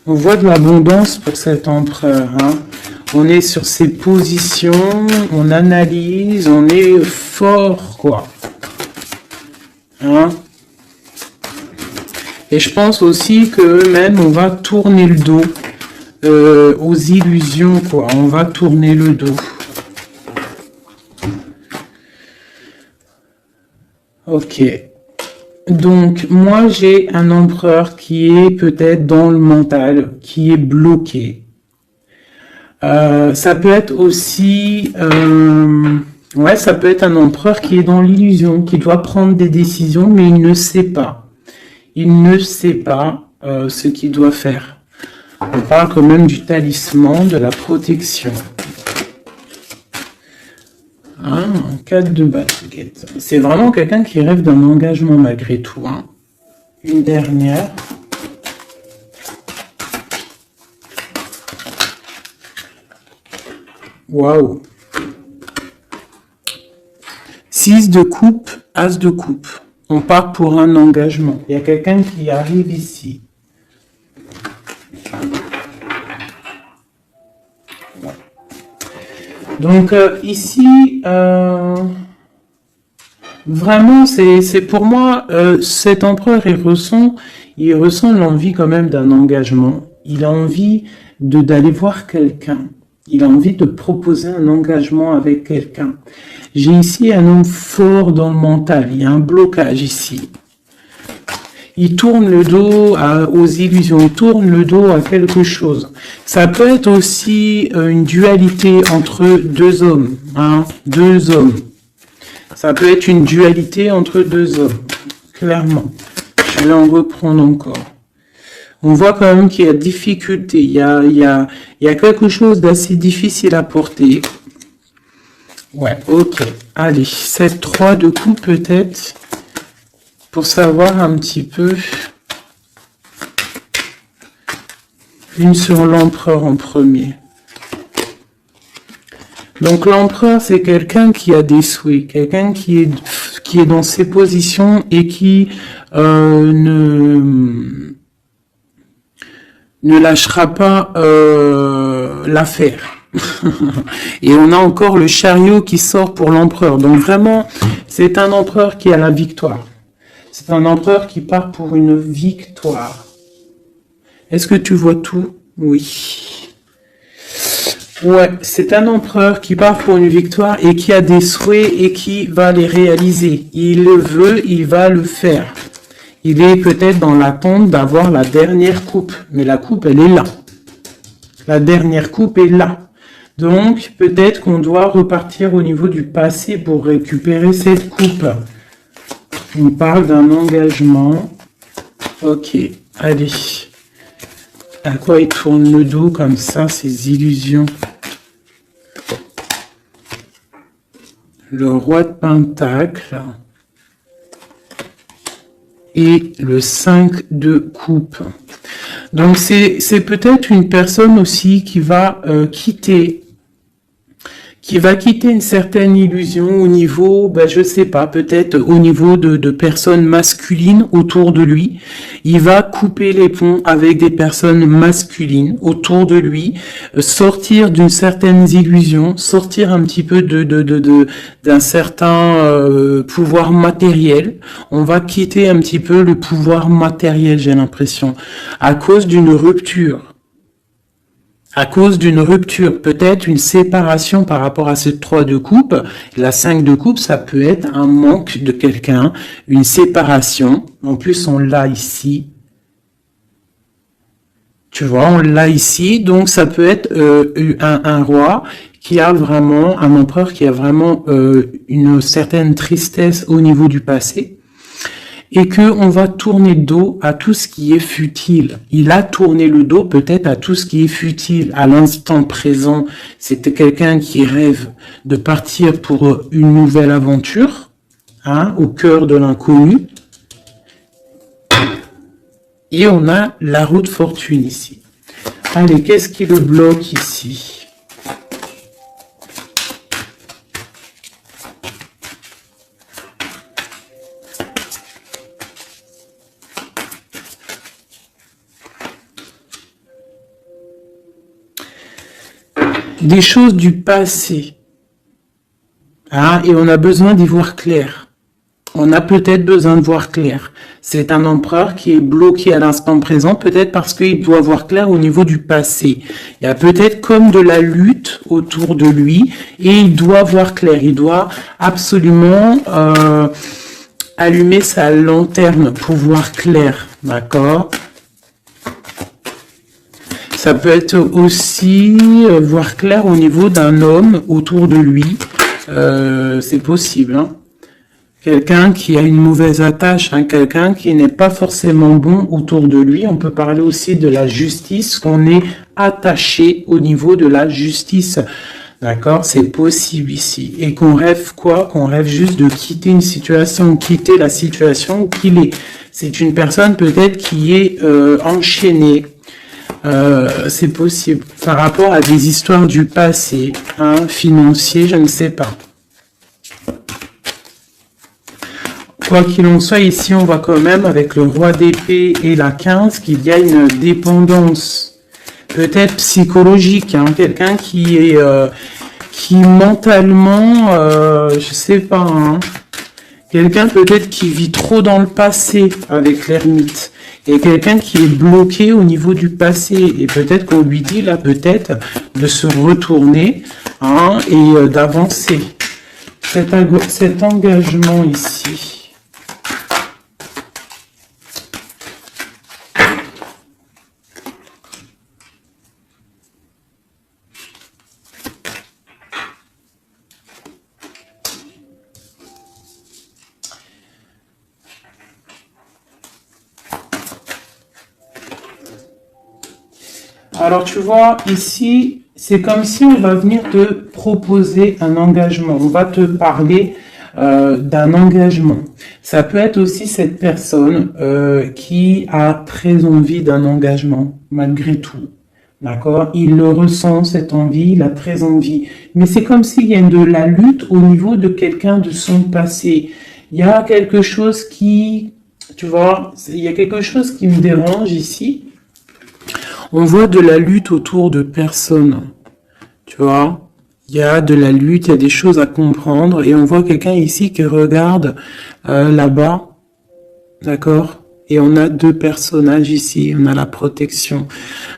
On voit de l'abondance pour cet empereur. Hein. On est sur ses positions, on analyse, on est fort, quoi. Hein. Et je pense aussi que même on va tourner le dos aux illusions, quoi. On va tourner le dos. Ok. Donc, moi, j'ai un empereur qui est peut-être dans le mental, qui est bloqué. Ça peut être aussi... ouais, ça peut être un empereur qui est dans l'illusion, qui doit prendre des décisions, mais il ne sait pas. Il ne sait pas ce qu'il doit faire. On parle quand même du talisman, de la protection. Ah, 4 de baguette. C'est vraiment quelqu'un qui rêve d'un engagement malgré tout. Hein. Une dernière. Waouh. 6 de coupe, as de coupe. On part pour un engagement. Il y a quelqu'un qui arrive ici. Donc ici, vraiment, c'est pour moi, cet empereur, il ressent l'envie quand même d'un engagement. Il a envie d'aller voir quelqu'un. Il a envie de proposer un engagement avec quelqu'un. J'ai ici un homme fort dans le mental. Il y a un blocage ici. Il tourne le dos aux illusions, il tourne le dos à quelque chose. Ça peut être aussi une dualité entre deux hommes, hein, deux hommes. Ça peut être une dualité entre deux hommes, clairement. Je vais en reprendre encore. On voit quand même qu'il y a difficulté, il y a quelque chose d'assez difficile à porter. Ouais, ok. Allez, 7-3 de coups peut-être. Pour savoir un petit peu, une sur l'empereur en premier. Donc l'empereur, c'est quelqu'un qui a des souhaits, quelqu'un qui est dans ses positions et qui ne lâchera pas l'affaire. Et on a encore le chariot qui sort pour l'empereur. Donc vraiment, c'est un empereur qui a la victoire. C'est un empereur qui part pour une victoire. Est-ce que tu vois tout? Oui. Ouais, c'est un empereur qui part pour une victoire et qui a des souhaits et qui va les réaliser. Il le veut, il va le faire. Il est peut-être dans l'attente d'avoir la dernière coupe. Mais la coupe, elle est là. La dernière coupe est là. Donc, peut-être qu'on doit repartir au niveau du passé pour récupérer cette coupe. On parle d'un engagement. Ok, allez. À quoi il tourne le dos comme ça, ces illusions? Le roi de Pentacle. Et le 5 de coupe. Donc c'est peut-être une personne aussi qui va quitter une certaine illusion au niveau, ben je sais pas, peut-être au niveau de personnes masculines autour de lui. Il va couper les ponts avec des personnes masculines autour de lui, sortir d'une certaine illusion, sortir un petit peu d'un certain pouvoir matériel. On va quitter un petit peu le pouvoir matériel, j'ai l'impression, à cause d'une rupture. À cause d'une rupture, peut-être une séparation par rapport à cette 3 de coupe. La 5 de coupe, ça peut être un manque de quelqu'un, une séparation. En plus, on l'a ici. Tu vois, on l'a ici. Donc, ça peut être un roi qui a vraiment, un empereur qui a vraiment une certaine tristesse au niveau du passé. et que on va tourner le dos à tout ce qui est futile. Il a tourné le dos peut-être à tout ce qui est futile à l'instant présent. C'était quelqu'un qui rêve de partir pour une nouvelle aventure, hein, au cœur de l'inconnu. Et on a la roue de fortune ici. Allez, qu'est-ce qui le bloque ici? Des choses du passé. Ah, et on a besoin d'y voir clair. On a peut-être besoin de voir clair. C'est un empereur qui est bloqué à l'instant présent, peut-être parce qu'il doit voir clair au niveau du passé. Il y a peut-être comme de la lutte autour de lui, et il doit voir clair. Il doit absolument allumer sa lanterne pour voir clair. D'accord ? Ça peut être aussi voir clair au niveau d'un homme autour de lui. C'est possible. Hein. Quelqu'un qui a une mauvaise attache, hein, quelqu'un qui n'est pas forcément bon autour de lui. On peut parler aussi de la justice, qu'on est attaché au niveau de la justice. D'accord, c'est possible ici. Et qu'on rêve quoi? Qu'on rêve juste de quitter une situation, quitter la situation où qu'il est. C'est une personne peut-être qui est enchaînée. C'est possible. Par rapport à des histoires du passé, hein, financier, je ne sais pas. Quoi qu'il en soit, ici, on voit quand même, avec le roi d'épée et la 15, qu'il y a une dépendance, peut-être psychologique, hein, quelqu'un qui est, qui mentalement, je sais pas, hein, quelqu'un peut-être qui vit trop dans le passé avec l'ermite, et quelqu'un qui est bloqué au niveau du passé, et peut-être qu'on lui dit là, peut-être, de se retourner, hein, et d'avancer. Cet engagement ici. Alors, tu vois, ici, c'est comme si on va venir te proposer un engagement. On va te parler d'un engagement. Ça peut être aussi cette personne qui a très envie d'un engagement, malgré tout. D'accord? Il le ressent, cette envie, il a très envie. Mais c'est comme s'il y a de la lutte au niveau de quelqu'un de son passé. Il y a quelque chose qui, tu vois, il y a quelque chose qui me dérange ici. On voit de la lutte autour de personnes, tu vois. Il y a de la lutte, il y a des choses à comprendre. Et on voit quelqu'un ici qui regarde là-bas, d'accord. Et on a deux personnages ici, on a la protection,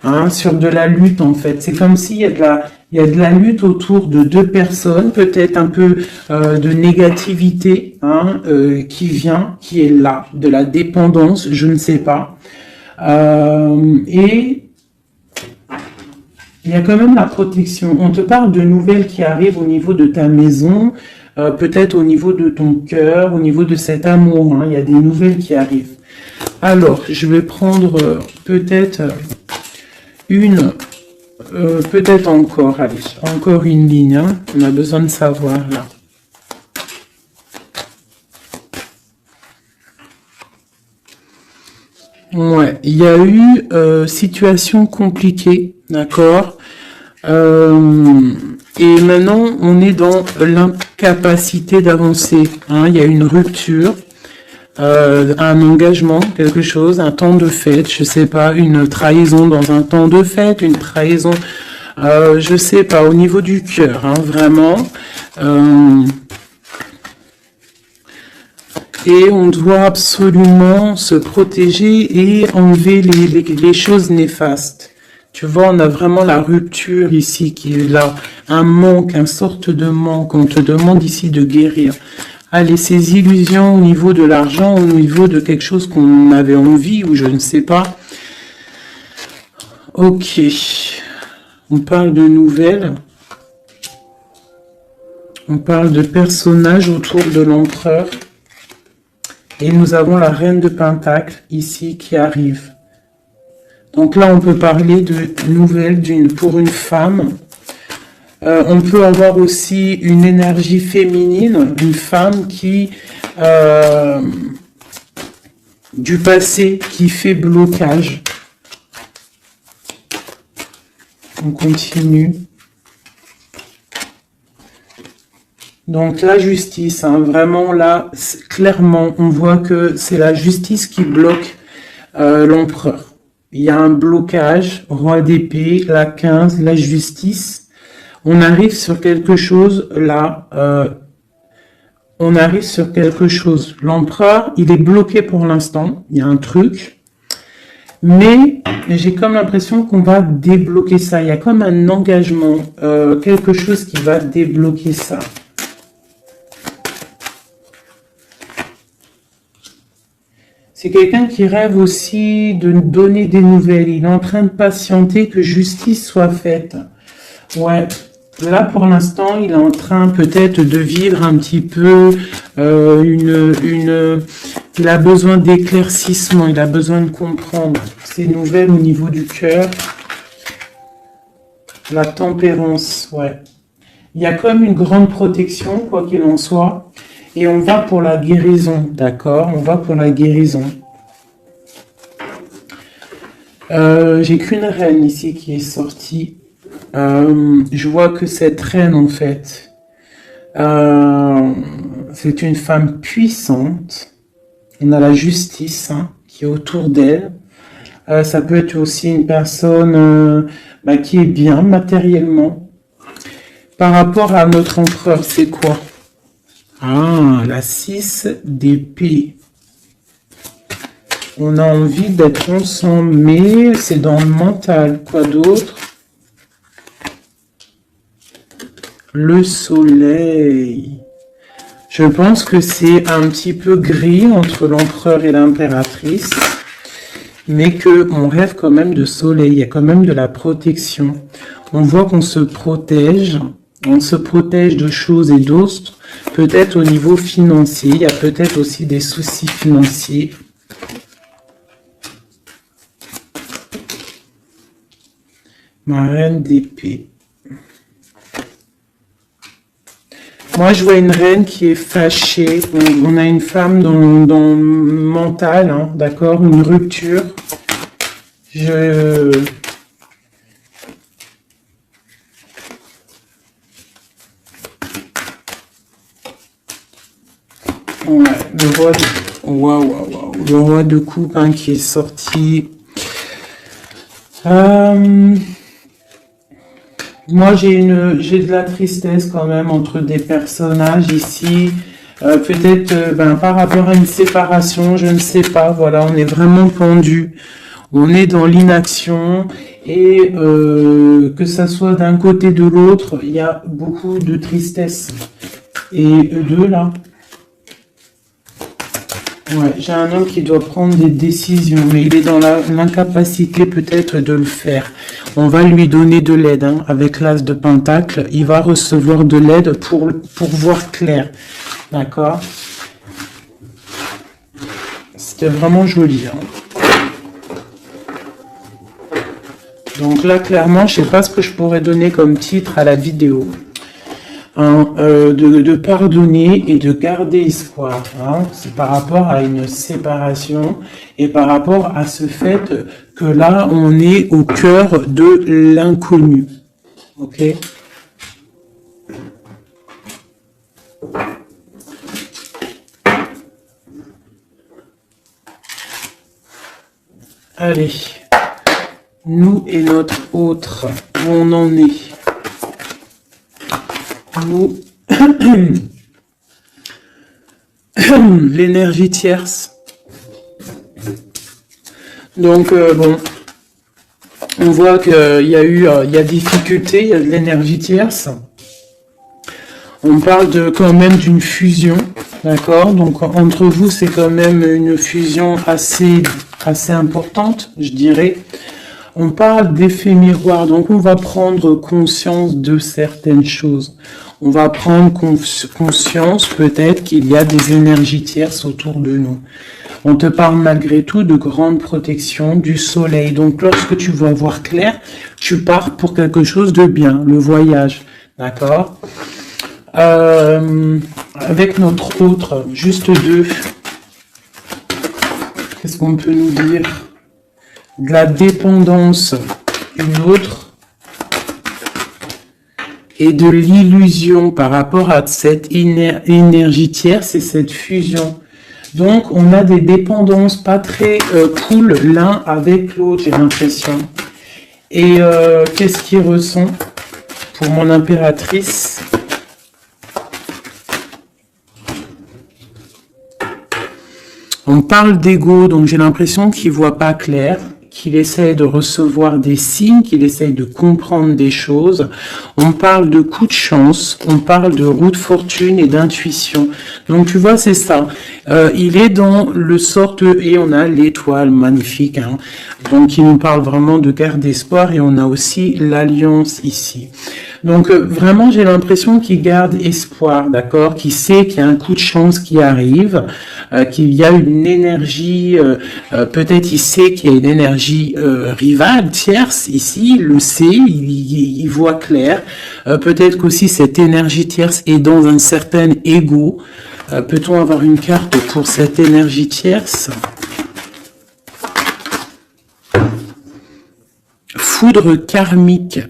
hein, sur de la lutte en fait. C'est comme s'il y a de la lutte autour de deux personnes, peut-être un peu de négativité, hein, qui vient, qui est là, de la dépendance, je ne sais pas. Et il y a quand même la protection. On te parle de nouvelles qui arrivent au niveau de ta maison, peut-être au niveau de ton cœur, au niveau de cet amour. Hein. Il y a des nouvelles qui arrivent. Alors, je vais prendre peut-être peut-être encore, allez, encore une ligne. Hein. On a besoin de savoir là. Ouais, il y a eu situation compliquée, d'accord. Et maintenant, on est dans l'incapacité d'avancer. Hein. Il y a une rupture, un engagement, quelque chose, un temps de fête, je sais pas, une trahison dans un temps de fête, une trahison, je sais pas, au niveau du cœur, hein, vraiment. Et on doit absolument se protéger et enlever les choses néfastes. Tu vois, on a vraiment la rupture ici qui est là. Un manque, une sorte de manque. On te demande ici de guérir. Allez, ces illusions au niveau de l'argent, au niveau de quelque chose qu'on avait envie ou je ne sais pas. Ok. On parle de nouvelles. On parle de personnages autour de l'empereur. Et nous avons la reine de Pentacle ici qui arrive. Donc là, on peut parler de nouvelles pour une femme. On peut avoir aussi une énergie féminine, une femme qui du passé qui fait blocage. On continue. Donc la justice, hein, vraiment là, clairement, on voit que c'est la justice qui bloque l'empereur. Il y a un blocage, roi d'épée, la 15, la justice. On arrive sur quelque chose là, on arrive sur quelque chose. L'empereur, il est bloqué pour l'instant, il y a un truc. Mais j'ai comme l'impression qu'on va débloquer ça. Il y a comme un engagement, quelque chose qui va débloquer ça. C'est quelqu'un qui rêve aussi de donner des nouvelles. Il est en train de patienter que justice soit faite. Ouais. Là, pour l'instant, il est en train peut-être de vivre un petit peu il a besoin d'éclaircissement, il a besoin de comprendre ces nouvelles au niveau du cœur. La tempérance, ouais. Il y a comme une grande protection, quoi qu'il en soit. Et on va pour la guérison, d'accord? On va pour la guérison. J'ai qu'une reine ici qui est sortie. Je vois que cette reine, en fait, c'est une femme puissante. On a la justice qui est autour d'elle. Ça peut être aussi une personne qui est bien matériellement. Par rapport à notre empereur, c'est quoi? Ah, la 6 d'épée. On a envie d'être ensemble, mais c'est dans le mental. Quoi d'autre? Le soleil. Je pense que c'est un petit peu gris entre l'empereur et l'impératrice, mais qu'on rêve quand même de soleil. Il y a quand même de la protection. On voit qu'on se protège. On se protège de choses et d'autres. Peut-être au niveau financier. Il y a peut-être aussi des soucis financiers. Ma reine d'épée. Moi, je vois une reine qui est fâchée. On a une femme dans le mental, d'accord? Une rupture. Ouais, le roi de coupe qui est sorti. Moi, j'ai de la tristesse quand même entre des personnages ici. Peut-être par rapport à une séparation, je ne sais pas. Voilà, on est vraiment pendu. On est dans l'inaction et que ça soit d'un côté de l'autre, il y a beaucoup de tristesse. Et eux deux là. Ouais, j'ai un homme qui doit prendre des décisions, mais il est dans l'incapacité peut-être de le faire. On va lui donner de l'aide, avec l'as de Pentacle. Il va recevoir de l'aide pour voir clair. D'accord? C'était vraiment joli. Donc là, clairement, je sais pas ce que je pourrais donner comme titre à la vidéo. De pardonner et de garder espoir. C'est par rapport à une séparation et par rapport à ce fait que là, on est au cœur de l'inconnu. Ok? Allez. Nous et notre autre, où on en est. Nous, l'énergie tierce. Donc, bon, on voit qu'il y a difficulté, il y a de l'énergie tierce. On parle quand même d'une fusion, d'accord? Donc, entre vous, c'est quand même une fusion assez importante, je dirais. On parle d'effet miroir, donc on va prendre conscience de certaines choses. On va prendre conscience peut-être qu'il y a des énergies tierces autour de nous. On te parle malgré tout de grande protection du soleil. Donc lorsque tu vas voir clair, tu pars pour quelque chose de bien, le voyage. D'accord? Avec notre autre, juste deux. Qu'est-ce qu'on peut nous dire? De la dépendance, une autre. Et de l'illusion par rapport à cette énergie tierce et cette fusion. Donc, on a des dépendances pas très cool l'un avec l'autre, j'ai l'impression. Et qu'est-ce qu'il ressent pour mon impératrice? On parle d'ego, donc j'ai l'impression qu'il voit pas clair, qu'il essaye de recevoir des signes, qu'il essaye de comprendre des choses. On parle de coup de chance, on parle de roue de fortune et d'intuition. Donc tu vois, c'est ça. Il est dans le sort et on a l'étoile magnifique. Hein. Donc il nous parle vraiment de guerre d'espoir et on a aussi l'alliance ici. Donc vraiment, j'ai l'impression qu'il garde espoir, d'accord, qu'il sait qu'il y a un coup de chance qui arrive, qu'il y a une énergie, peut-être il sait qu'il y a une énergie rivale, tierce, ici, il le sait, il voit clair. Peut-être qu'aussi cette énergie tierce est dans un certain ego. Peut-on avoir une carte pour cette énergie tierce? Foudre karmique.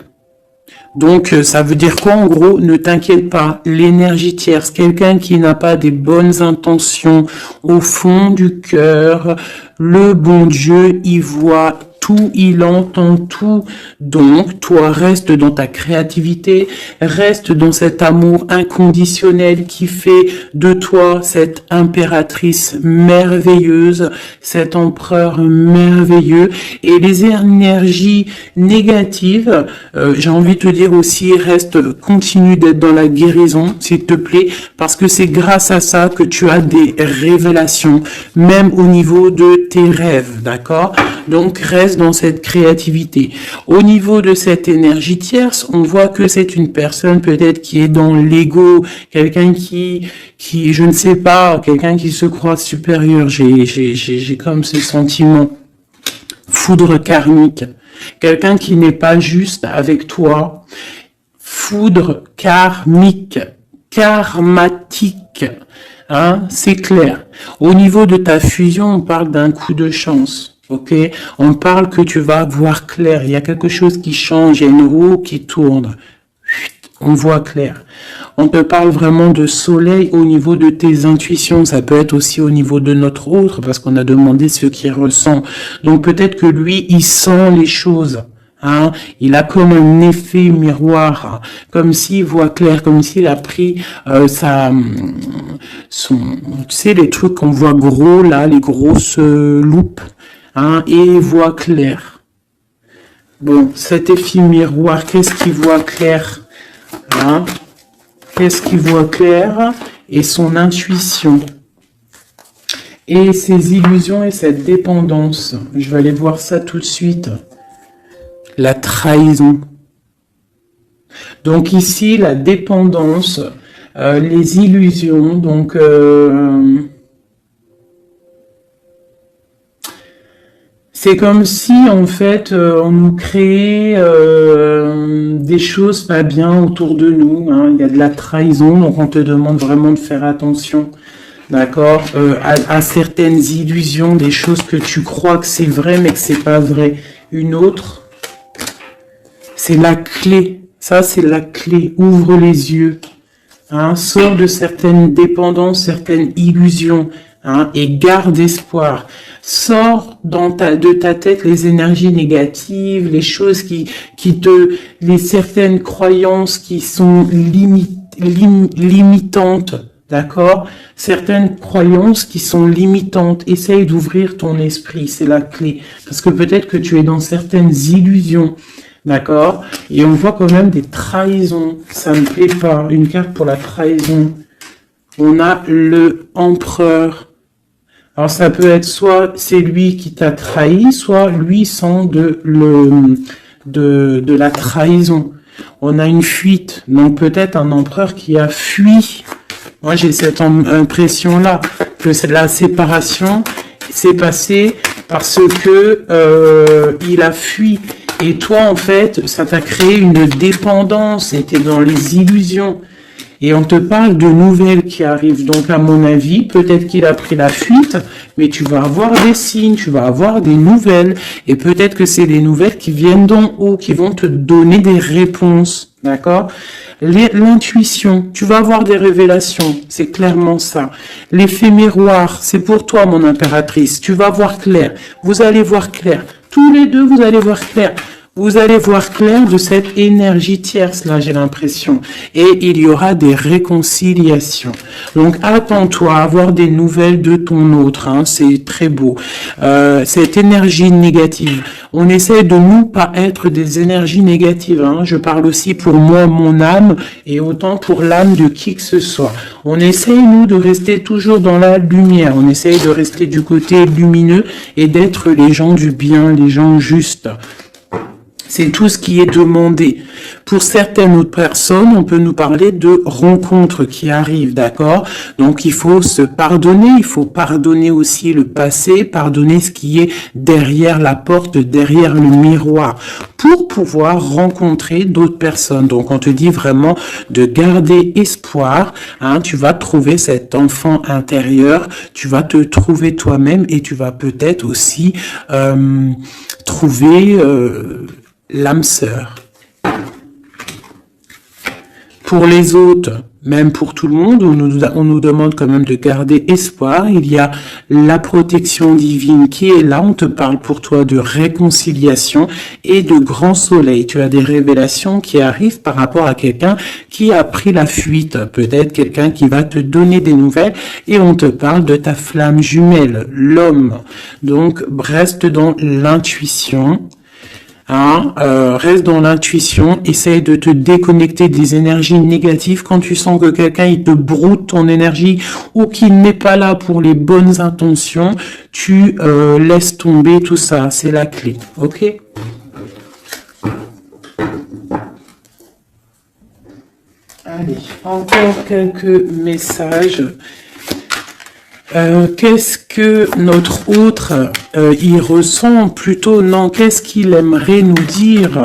Donc, ça veut dire quoi en gros? Ne t'inquiète pas, l'énergie tierce, quelqu'un qui n'a pas des bonnes intentions au fond du cœur, le bon Dieu, il voit tout, il entend tout. Donc, toi, reste dans ta créativité, reste dans cet amour inconditionnel qui fait de toi cette impératrice merveilleuse, cet empereur merveilleux. Et les énergies négatives, j'ai envie de te dire aussi, continue d'être dans la guérison, s'il te plaît, parce que c'est grâce à ça que tu as des révélations, même au niveau de tes rêves, d'accord? Donc, reste dans cette créativité. Au niveau de cette énergie tierce, on voit que c'est une personne peut-être qui est dans l'ego, quelqu'un qui, je ne sais pas, quelqu'un qui se croit supérieur. J'ai comme ce sentiment. Foudre karmique. Quelqu'un qui n'est pas juste avec toi. Foudre karmique. Karmatique. Hein, c'est clair. Au niveau de ta fusion, on parle d'un coup de chance. Ok, on parle que tu vas voir clair. Il y a quelque chose qui change, il y a une roue qui tourne. On voit clair. On te parle vraiment de soleil au niveau de tes intuitions. Ça peut être aussi au niveau de notre autre, parce qu'on a demandé ce qu'il ressent. Donc peut-être que lui, il sent les choses. Hein, il a comme un effet miroir, comme s'il voit clair, comme s'il a pris tu sais, les trucs qu'on voit gros là, les grosses loupes, hein, et il voit clair. Bon, cet effet miroir, qu'est-ce qu'il voit clair, hein? Qu'est-ce qu'il voit clair? Et son intuition. Et ses illusions et cette dépendance. Je vais aller voir ça tout de suite. La trahison. Donc ici, la dépendance, les illusions, donc c'est comme si en fait on nous créait des choses pas bien autour de nous. Hein. Il y a de la trahison, donc on te demande vraiment de faire attention. D'accord, à certaines illusions, des choses que tu crois que c'est vrai, mais que c'est pas vrai. Une autre, c'est la clé. Ça, c'est la clé. Ouvre les yeux. Hein, sors de certaines dépendances, certaines illusions. Hein, et garde espoir. Sors de ta tête les énergies négatives, les choses les certaines croyances qui sont limitantes. D'accord? Certaines croyances qui sont limitantes. Essaye d'ouvrir ton esprit, c'est la clé. Parce que peut-être que tu es dans certaines illusions. D'accord? Et on voit quand même des trahisons. Ça me plaît pas. Une carte pour la trahison. On a le empereur. Alors ça peut être soit c'est lui qui t'a trahi, soit lui sent de la trahison. On a une fuite, donc peut-être un empereur qui a fui. Moi j'ai cette impression-là, que la séparation s'est passée parce que il a fui. Et toi en fait, ça t'a créé une dépendance, c'était dans les illusions. Et on te parle de nouvelles qui arrivent. Donc, à mon avis, peut-être qu'il a pris la fuite, mais tu vas avoir des signes, tu vas avoir des nouvelles. Et peut-être que c'est des nouvelles qui viennent d'en haut, qui vont te donner des réponses. D'accord? L'intuition, tu vas avoir des révélations. C'est clairement ça. L'effet miroir, c'est pour toi, mon impératrice. Tu vas voir clair. Vous allez voir clair. Tous les deux, vous allez voir clair. Vous allez voir clair de cette énergie tierce, là, j'ai l'impression. Et il y aura des réconciliations. Donc, attends-toi à avoir des nouvelles de ton autre. Hein, c'est très beau. Cette énergie négative. On essaie de nous pas être des énergies négatives. Hein. Je parle aussi pour moi, mon âme, et autant pour l'âme de qui que ce soit. On essaie, nous, de rester toujours dans la lumière. On essaie de rester du côté lumineux et d'être les gens du bien, les gens justes. C'est tout ce qui est demandé. Pour certaines autres personnes, on peut nous parler de rencontres qui arrivent, d'accord? Donc, il faut se pardonner, il faut pardonner aussi le passé, pardonner ce qui est derrière la porte, derrière le miroir, pour pouvoir rencontrer d'autres personnes. Donc, on te dit vraiment de garder espoir, hein, tu vas trouver cet enfant intérieur, tu vas te trouver toi-même et tu vas peut-être aussi trouver... l'âme sœur. Pour les autres, même pour tout le monde, on nous demande quand même de garder espoir. Il y a la protection divine qui est là. On te parle pour toi de réconciliation et de grand soleil. Tu as des révélations qui arrivent par rapport à quelqu'un qui a pris la fuite. Peut-être quelqu'un qui va te donner des nouvelles et on te parle de ta flamme jumelle, l'homme. Donc, reste dans l'intuition. Hein, reste dans l'intuition, essaye de te déconnecter des énergies négatives. Quand tu sens que quelqu'un il te broute ton énergie ou qu'il n'est pas là pour les bonnes intentions, tu laisses tomber tout ça, c'est la clé, ok? Allez, encore quelques messages. Qu'est-ce que notre autre y ressent plutôt? Non, qu'est-ce qu'il aimerait nous dire?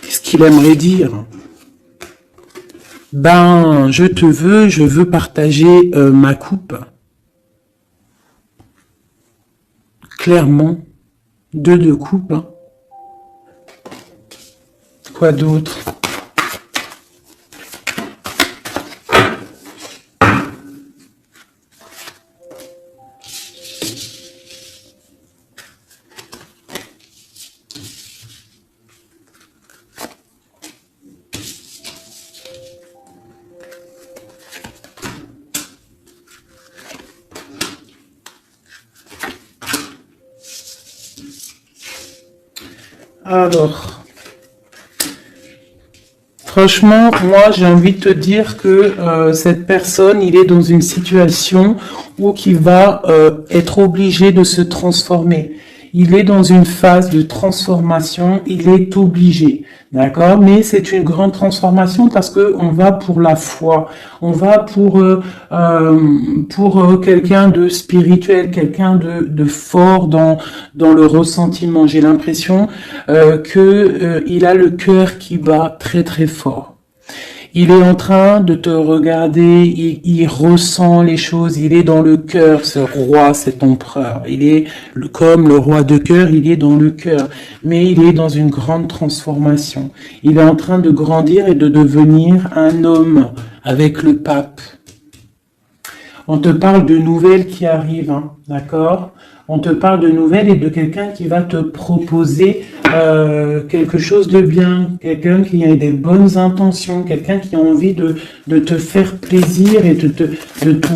Qu'est-ce qu'il aimerait dire? Ben, je veux partager ma coupe. Clairement, deux de coupe. Hein. Quoi d'autre? Alors, franchement, moi, j'ai envie de te dire que cette personne, il est dans une situation où il va être obligé de se transformer. Il est dans une phase de transformation, il est obligé, d'accord? Mais c'est une grande transformation parce que on va pour la foi, on va pour quelqu'un de spirituel, quelqu'un de fort dans le ressentiment. J'ai l'impression que il a le cœur qui bat très très fort. Il est en train de te regarder, il ressent les choses, il est dans le cœur, ce roi, cet empereur. Il est comme le roi de cœur, il est dans le cœur, mais il est dans une grande transformation. Il est en train de grandir et de devenir un homme avec le pape. On te parle de nouvelles qui arrivent, hein, d'accord? On te parle de nouvelles et de quelqu'un qui va te proposer quelque chose de bien, quelqu'un qui a des bonnes intentions, quelqu'un qui a envie de te faire plaisir et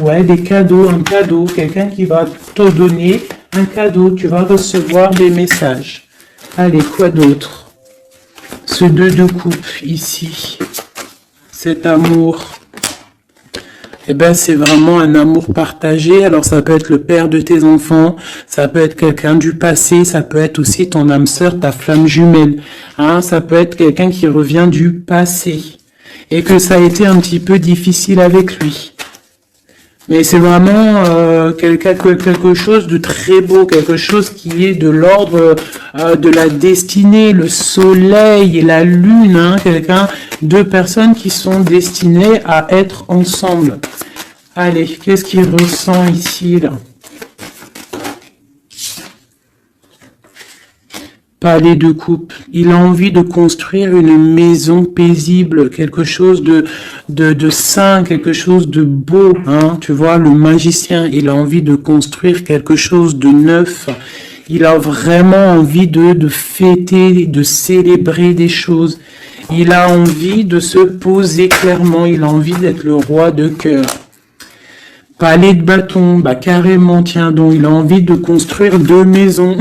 ouais, des cadeaux, un cadeau, quelqu'un qui va te donner un cadeau, tu vas recevoir des messages. Allez, quoi d'autre? Ce 2 de coupe ici, cet amour. eh ben, c'est vraiment un amour partagé. Alors, ça peut être le père de tes enfants, ça peut être quelqu'un du passé, ça peut être aussi ton âme sœur, ta flamme jumelle. Hein, ça peut être quelqu'un qui revient du passé et que ça a été un petit peu difficile avec lui. Mais c'est vraiment quelque chose de très beau, quelque chose qui est de l'ordre de la destinée, le soleil et la lune, hein, deux personnes qui sont destinées à être ensemble. Allez, qu'est-ce qu'il ressent ici, là? Palais de coupe. Il a envie de construire une maison paisible, quelque chose de sain, quelque chose de beau, hein. Tu vois, le magicien, il a envie de construire quelque chose de neuf. Il a vraiment envie de fêter, de célébrer des choses. Il a envie de se poser clairement. Il a envie d'être le roi de cœur. Palais de bâton, bah carrément, tiens donc, il a envie de construire 2 maisons.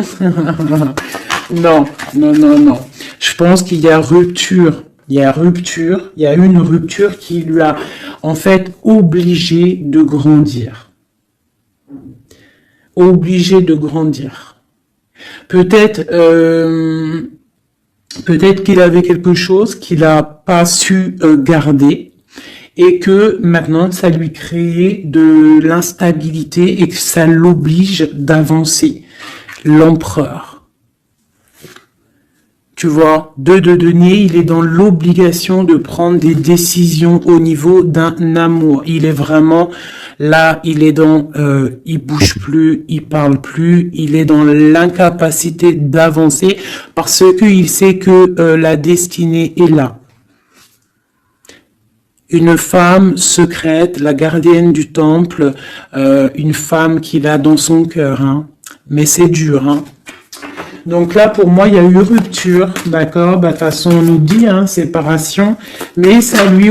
Non, non, non, non. Je pense qu'il y a rupture. Il y a rupture. Il y a une rupture qui lui a, en fait, obligé de grandir. Obligé de grandir. Peut-être qu'il avait quelque chose qu'il n'a pas su garder et que maintenant, ça lui crée de l'instabilité et que ça l'oblige d'avancer. L'empereur. Tu vois, 2 de denier, il est dans l'obligation de prendre des décisions au niveau d'un amour. Il est vraiment là, il est dans, il bouge plus, il parle plus, il est dans l'incapacité d'avancer parce qu'il sait que la destinée est là. Une femme secrète, la gardienne du temple, une femme qu'il a dans son cœur, hein. Mais c'est dur, hein. Donc là, pour moi, il y a eu rupture, d'accord? Bah, de toute façon, on nous dit, hein, séparation, mais ça lui,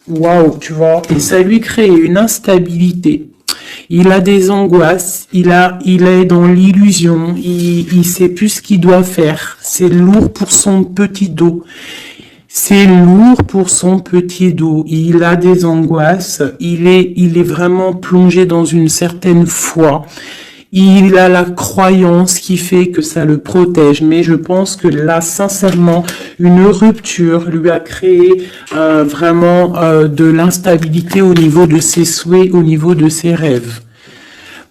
waouh, tu vois, et ça lui crée une instabilité. Il a des angoisses, il est dans l'illusion, il sait plus ce qu'il doit faire. C'est lourd pour son petit dos. C'est lourd pour son petit dos. Il a des angoisses, il est vraiment plongé dans une certaine foi. Il a la croyance qui fait que ça le protège, mais je pense que là, sincèrement, une rupture lui a créé vraiment de l'instabilité au niveau de ses souhaits, au niveau de ses rêves.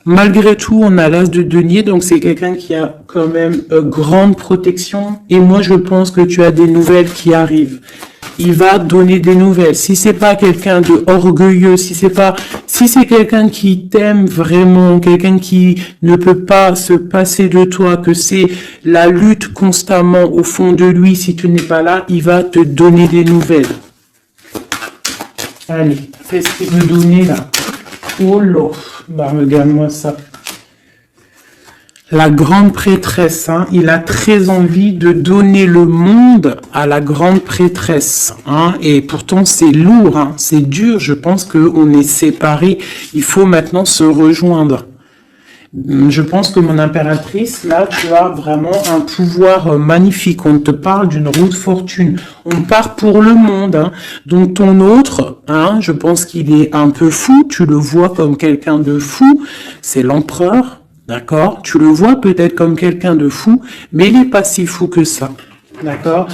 Malgré tout, on a l'as de denier, donc c'est quelqu'un qui a quand même grande protection. Et moi, je pense que tu as des nouvelles qui arrivent. Il va donner des nouvelles. Si c'est pas quelqu'un de orgueilleux, si c'est quelqu'un qui t'aime vraiment, quelqu'un qui ne peut pas se passer de toi, que c'est la lutte constamment au fond de lui, si tu n'es pas là, il va te donner des nouvelles. Allez, qu'est-ce qu'il veut donner là? Oh là, bah regarde-moi ça. La grande prêtresse, hein, il a très envie de donner le monde à la grande prêtresse, hein, et pourtant c'est lourd, hein, c'est dur, je pense qu'on est séparés, il faut maintenant se rejoindre. Je pense que mon impératrice, là, tu as vraiment un pouvoir magnifique. On te parle d'une roue de fortune. On part pour le monde, hein. Donc ton autre, hein, je pense qu'il est un peu fou. Tu le vois comme quelqu'un de fou. C'est l'empereur. D'accord? Tu le vois peut-être comme quelqu'un de fou, mais il n'est pas si fou que ça. D'accord?